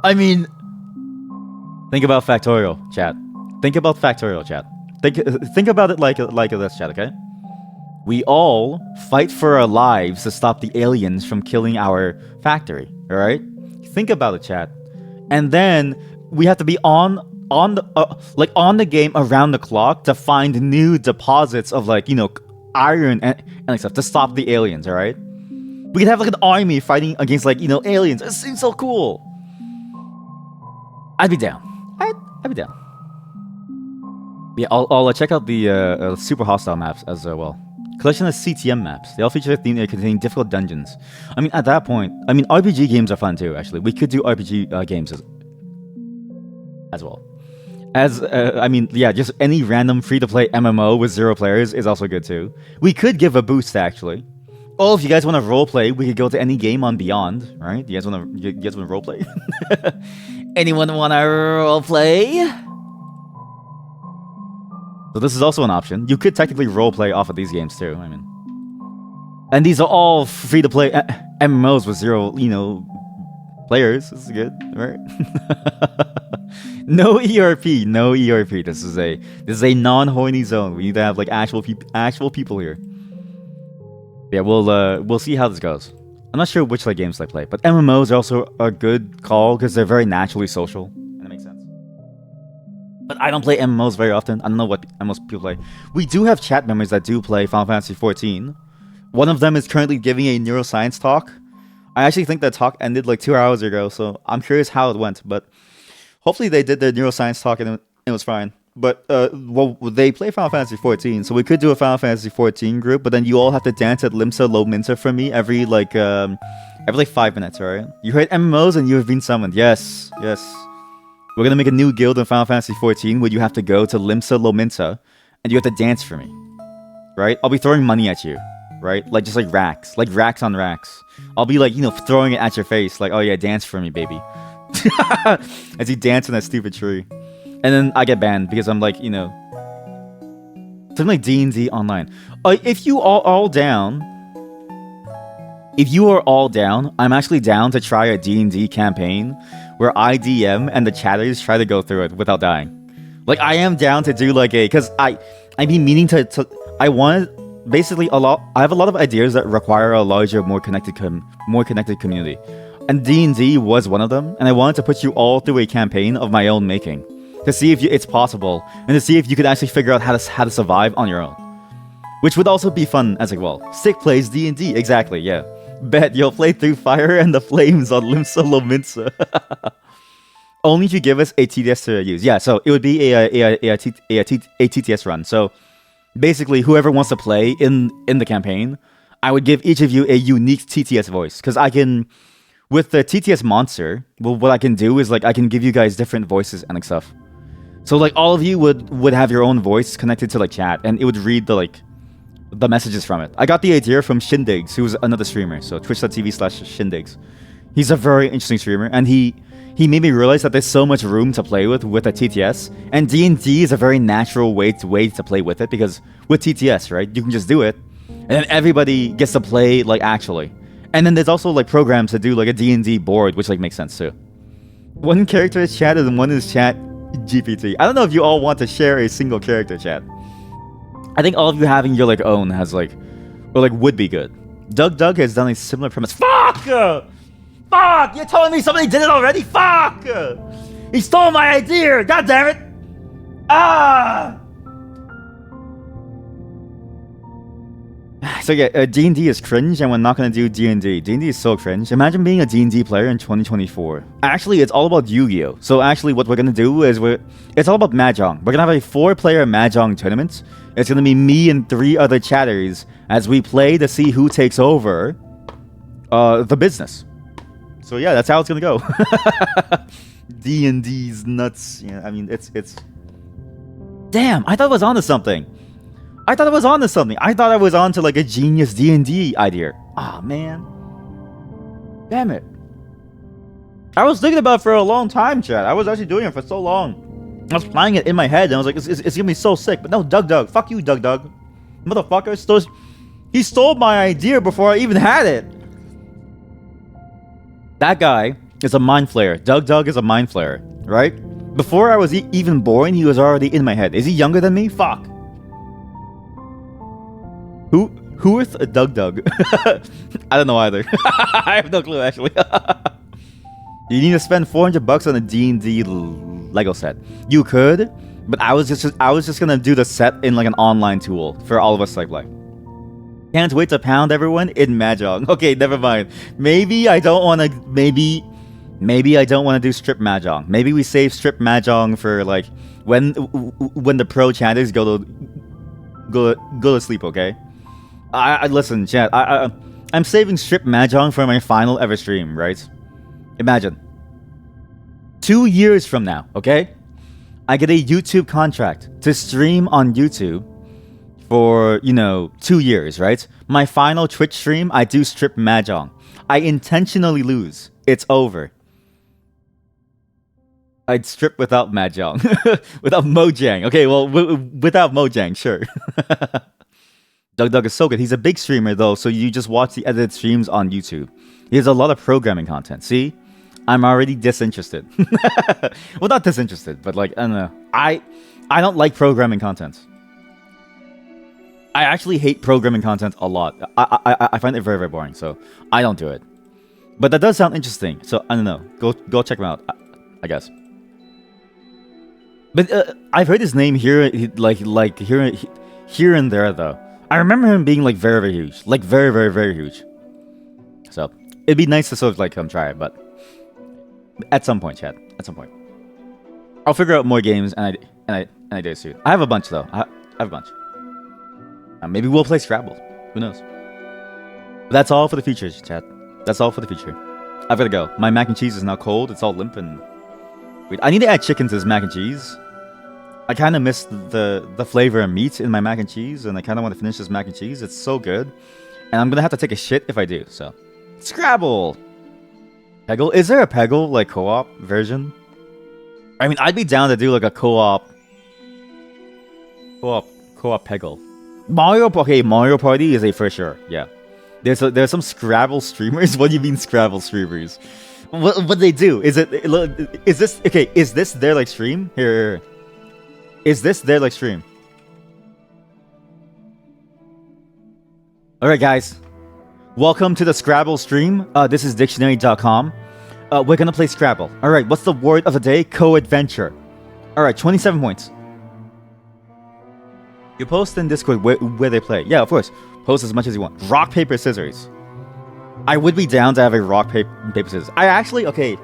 I mean, think about Factorial, chat. Think about Factorial, chat. Think about it like this, chat, okay? We all fight for our lives to stop the aliens from killing our factory, alright? Think about it, chat. And then we have to be on the game around the clock to find new deposits of like, you know, iron and like stuff to stop the aliens, alright? We could have like an army fighting against like, you know, aliens. It seems so cool. I'd be down. I'd be down. Yeah, I'll check out the Super Hostile maps as well. Collection of CTM maps. They all feature a theme that contain difficult dungeons. I mean, at that point, I mean, RPG games are fun too, actually. We could do RPG games as well. I mean, yeah, just any random free-to-play MMO with 0 players is also good too. We could give a boost, actually. Oh, if you guys want to roleplay, we could go to any game on Beyond, right? You guys want to roleplay? Anyone want to roleplay? So this is also an option. You could technically roleplay off of these games too, I mean. And these are all free-to-play MMOs with 0, you know, players. This is good, right? No ERP, no ERP. This is a non-horny zone. We need to have like actual people here. Yeah, we'll see how this goes. I'm not sure which like games I play, but MMOs are also a good call because they're very naturally social, and it makes sense. But I don't play MMOs very often. I don't know what most people play. We do have chat members that do play Final Fantasy XIV. One of them is currently giving a neuroscience talk. I actually think that talk ended like 2 hours ago, so I'm curious how it went. But hopefully they did their neuroscience talk and it was fine. But well, they play Final Fantasy 14, so we could do a Final Fantasy 14 group. But then you all have to dance at Limsa Lo Minsa for me every like 5 minutes, alright? You heard MMOs and you have been summoned. Yes, yes. We're gonna make a new guild in Final Fantasy 14 where you have to go to Limsa Lo Minsa and you have to dance for me, right? I'll be throwing money at you, right? Like just like racks on racks. I'll be like, you know, throwing it at your face, like, oh yeah, dance for me, baby. As you dance in that stupid tree. And then I get banned because I'm like, you know, something like D&D online. If you are all down, I'm actually down to try a D&D campaign where I DM and the chatters try to go through it without dying. Like, I am down to do like because I've been meaning to I want basically I have a lot of ideas that require a larger, more connected community. And D&D was one of them, and I wanted to put you all through a campaign of my own making to see if it's possible and to see if you could actually figure out how to survive on your own, which would also be fun as well. Sick plays D&D, exactly, yeah. Bet you'll play through Fire and the Flames on Limsa Lominsa. Only if you give us a TTS to use. Yeah, so it would be a TTS run. So basically, whoever wants to play in the campaign, I would give each of you a unique TTS voice, because I can. With the TTS monster, well, what I can do is like I can give you guys different voices and like stuff. So like all of you would have your own voice connected to like chat, and it would read the messages from it. I got the idea from Shindigs, who's another streamer. So twitch.tv/Shindigs. He's a very interesting streamer, and he made me realize that there's so much room to play with a TTS, and D&D is a very natural way to play with it, because with TTS, right, you can just do it, and then everybody gets to play like actually. And then there's also like programs that do like a D&D board, which like makes sense too. One character is chat and one is chat GPT. I don't know if you all want to share a single character chat. I think all of you having your like own has like, or like would be good. Doug has done a similar premise. Fuck! Fuck! You're telling me somebody did it already? Fuck! He stole my idea! God damn it! Ah! So yeah, D&D is cringe, and we're not gonna do D&D. D&D is so cringe. Imagine being a D&D player in 2024. Actually, it's all about Yu-Gi-Oh! So actually, what we're gonna do is it's all about Mahjong. We're gonna have a 4-player Mahjong tournament. It's gonna be me and 3 other chatters as we play to see who takes over the business. So yeah, that's how it's gonna go. D&D's nuts. Yeah, I mean, it's. Damn, I thought I was onto something. I thought I was onto like a genius D&D idea. Ah, man. Damn it. I was thinking about it for a long time, chat. I was actually doing it for so long. I was playing it in my head, and I was like, it's gonna be so sick. But no, Doug. Fuck you, Doug. Motherfucker. He stole my idea before I even had it. That guy is a mind flayer. Doug is a mind flayer, right? Before I was even born, he was already in my head. Is he younger than me? Fuck. Who is a Doug? I don't know either. I have no clue, actually. You need to spend $400 on a D&D Lego set. You could, but I was just gonna do the set in like an online tool for all of us to play. Can't wait to pound everyone in Mahjong. Okay, never mind. Maybe I don't want to. Maybe I don't want to do strip Mahjong. Maybe we save strip Mahjong for like when the pro chatters go to sleep. Okay. I listen, chat. I'm saving strip Mahjong for my final ever stream, right? Imagine 2 years from now, okay? I get a YouTube contract to stream on YouTube for 2 years, right? My final Twitch stream, I do strip Mahjong. I intentionally lose. It's over. I'd strip without Mahjong, without Mojang. Okay, well, without Mojang, sure. Doug is so good. He's a big streamer, though, so you just watch the edited streams on YouTube. He has a lot of programming content. See? I'm already disinterested. Well, not disinterested, but like, I don't know. I don't like programming content. I actually hate programming content a lot. I find it very, very boring, so I don't do it. But that does sound interesting, so I don't know. Go check him out, I guess. But I've heard his name here, like here and there, though. I remember him being like very, very huge, like very, very, very huge. So it'd be nice to sort of like come try it, but at some point, chat. At some point, I'll figure out more games, and any day soon. I have a bunch though. I have a bunch. Maybe we'll play Scrabble. Who knows? That's all for the future, chat. That's all for the future. I've gotta go. My mac and cheese is now cold. It's all limp and weird. I need to add chicken to this mac and cheese. I kind of miss the flavor of meat in my mac and cheese, and I kind of want to finish this mac and cheese. It's so good, and I'm gonna have to take a shit if I do. So, Scrabble. Peggle. Is there a Peggle like co-op version? I mean, I'd be down to do like a co-op Peggle. Mario Party is a for sure. Yeah. There's some Scrabble streamers. What do you mean Scrabble streamers? What they do? Is this okay? Is this their like stream? Here. Is this their like stream? All right, guys. Welcome to the Scrabble stream. This is dictionary.com. We're gonna play Scrabble. All right. What's the word of the day? Co-adventure. All right. 27 points. You post in Discord where they play. Yeah, of course. Post as much as you want. Rock, paper, scissors. I would be down to have a rock, paper, scissors. I actually, okay,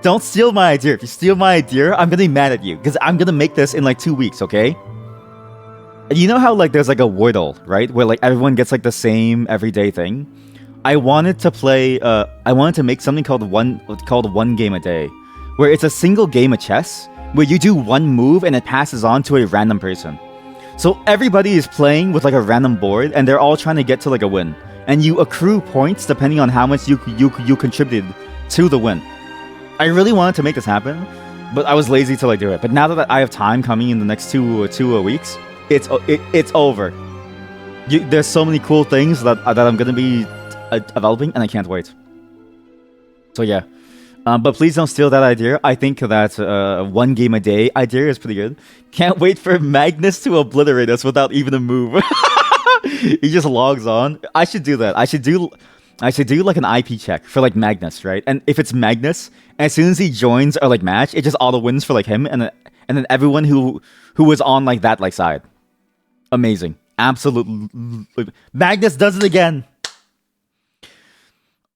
don't steal my idea. If you steal my idea, I'm gonna be mad at you. Because I'm gonna make this in like 2 weeks, okay? You know how like there's like a Wordle, right? Where like everyone gets like the same everyday thing? I wanted to play, I wanted to make something called one game a day. Where it's a single game of chess, where you do one move and it passes on to a random person. So everybody is playing with like a random board, and they're all trying to get to like a win. And you accrue points depending on how much you contributed to the win. I really wanted to make this happen, but I was lazy to like do it. But now that I have time coming in the next two weeks, it's over. There's so many cool things that I'm gonna be developing, and I can't wait. So yeah. But please don't steal that idea. I think that one game a day idea is pretty good. Can't wait for Magnus to obliterate us without even a move. He just logs on. I should do that. I should do like an IP check for like Magnus, right? And if it's Magnus, as soon as he joins our like match, it just auto wins for like him, and then everyone who was on like that like side. Amazing. Absolutely. Magnus does it again.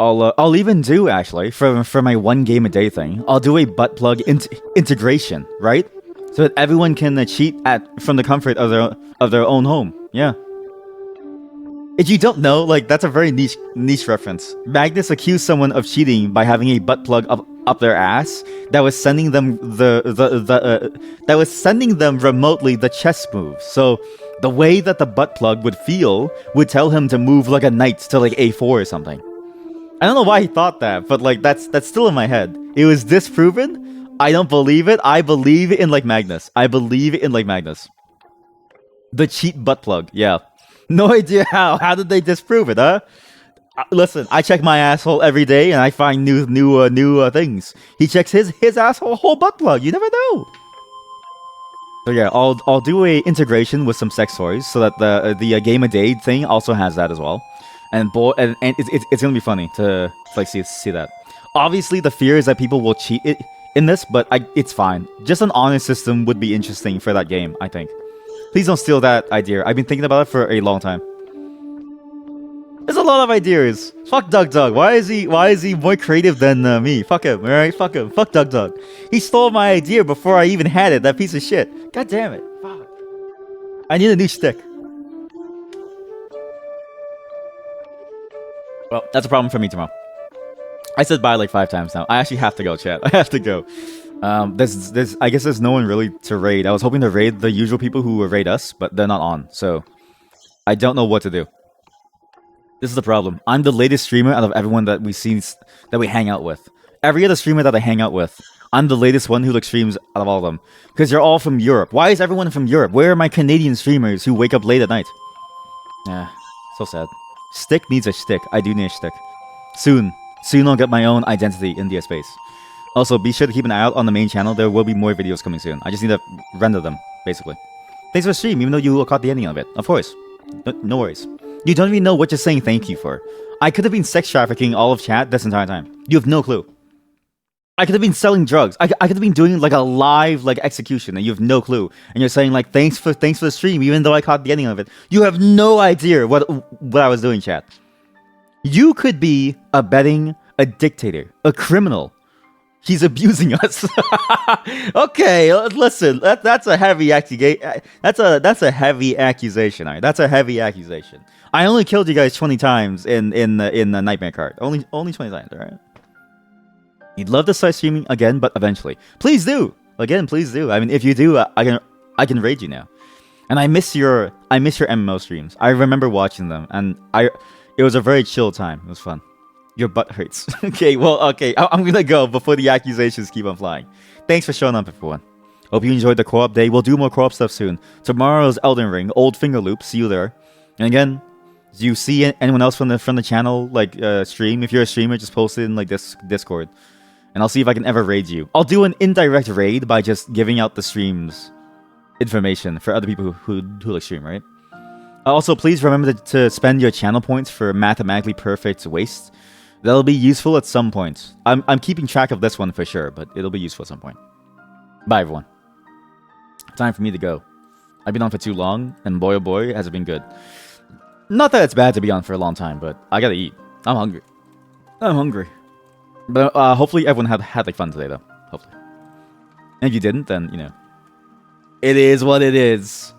I'll even do actually for my one game a day thing. I'll do a butt plug integration, right? So that everyone can cheat from the comfort of their own home. Yeah. If you don't know, like that's a very niche reference. Magnus accused someone of cheating by having a butt plug up their ass that was sending them remotely the chess move. So the way that the butt plug would feel would tell him to move like a knight to like a4 or something. I don't know why he thought that, but like that's still in my head. It was disproven. I don't believe it. I believe in like Magnus. The cheat butt plug. Yeah. No idea how. How did they disprove it, huh? Listen, I check my asshole every day and I find new things. He checks his asshole whole butt plug. You never know. So yeah, I'll do a integration with some sex toys so that the game a day thing also has that as well. And it's gonna be funny to like see that. Obviously, the fear is that people will cheat in this, but it's fine. Just an honest system would be interesting for that game, I think. Please don't steal that idea. I've been thinking about it for a long time. There's a lot of ideas. Fuck Doug. Why is he more creative than me? Fuck him. All right, fuck him. Fuck Doug. He stole my idea before I even had it. That piece of shit. God damn it. Fuck. I need a new stick. Well, that's a problem for me tomorrow. I said bye like 5 times now. I actually have to go, chat. I have to go. I guess there's no one really to raid. I was hoping to raid the usual people who would raid us, but they're not on. So, I don't know what to do. This is the problem. I'm the latest streamer out of everyone that we hang out with. Every other streamer that I hang out with, I'm the latest one who like streams out of all of them. Because you're all from Europe. Why is everyone from Europe? Where are my Canadian streamers who wake up late at night? Yeah, so sad. Stick needs a shtick. I do need a shtick. Soon I'll get my own identity in the space. Also, be sure to keep an eye out on the main channel. There will be more videos coming soon. I just need to render them, basically. Thanks for the stream, even though you caught the ending of it. Of course. No worries. You don't even know what you're saying thank you for. I could have been sex trafficking all of chat this entire time. You have no clue. I could have been selling drugs. I could have been doing like a live like execution, and you have no clue. And you're saying like thanks for the stream, even though I caught the ending of it. You have no idea what I was doing, chat. You could be abetting a dictator, a criminal, He's abusing us. Okay, listen. That's a heavy accusation. That's a heavy accusation. All right, that's a heavy accusation. I only killed you guys 20 times in the Nightmare card. Only 20 times. All right. You'd love to start streaming again, but eventually, please do. Again, please do. I mean, if you do, I can raid you now. And I miss your MMO streams. I remember watching them, and it was a very chill time. It was fun. Your butt hurts. Okay, I'm gonna go before the accusations keep on flying. Thanks for showing up, everyone. Hope you enjoyed the co-op day. We'll do more co-op stuff soon. Tomorrow's Elden Ring, Old Finger Loop. See you there. And again, do you see anyone else from the channel stream? If you're a streamer, just post it in this Discord, and I'll see if I can ever raid you. I'll do an indirect raid by just giving out the streams information for other people who stream, right? Also, please remember to spend your channel points for mathematically perfect waste. That'll be useful at some point. I'm keeping track of this one for sure, but it'll be useful at some point. Bye, everyone. Time for me to go. I've been on for too long, and boy oh boy, has it been good. Not that it's bad to be on for a long time, but I gotta eat. I'm hungry. But hopefully everyone had fun today, though. Hopefully. And if you didn't, then, it is what it is.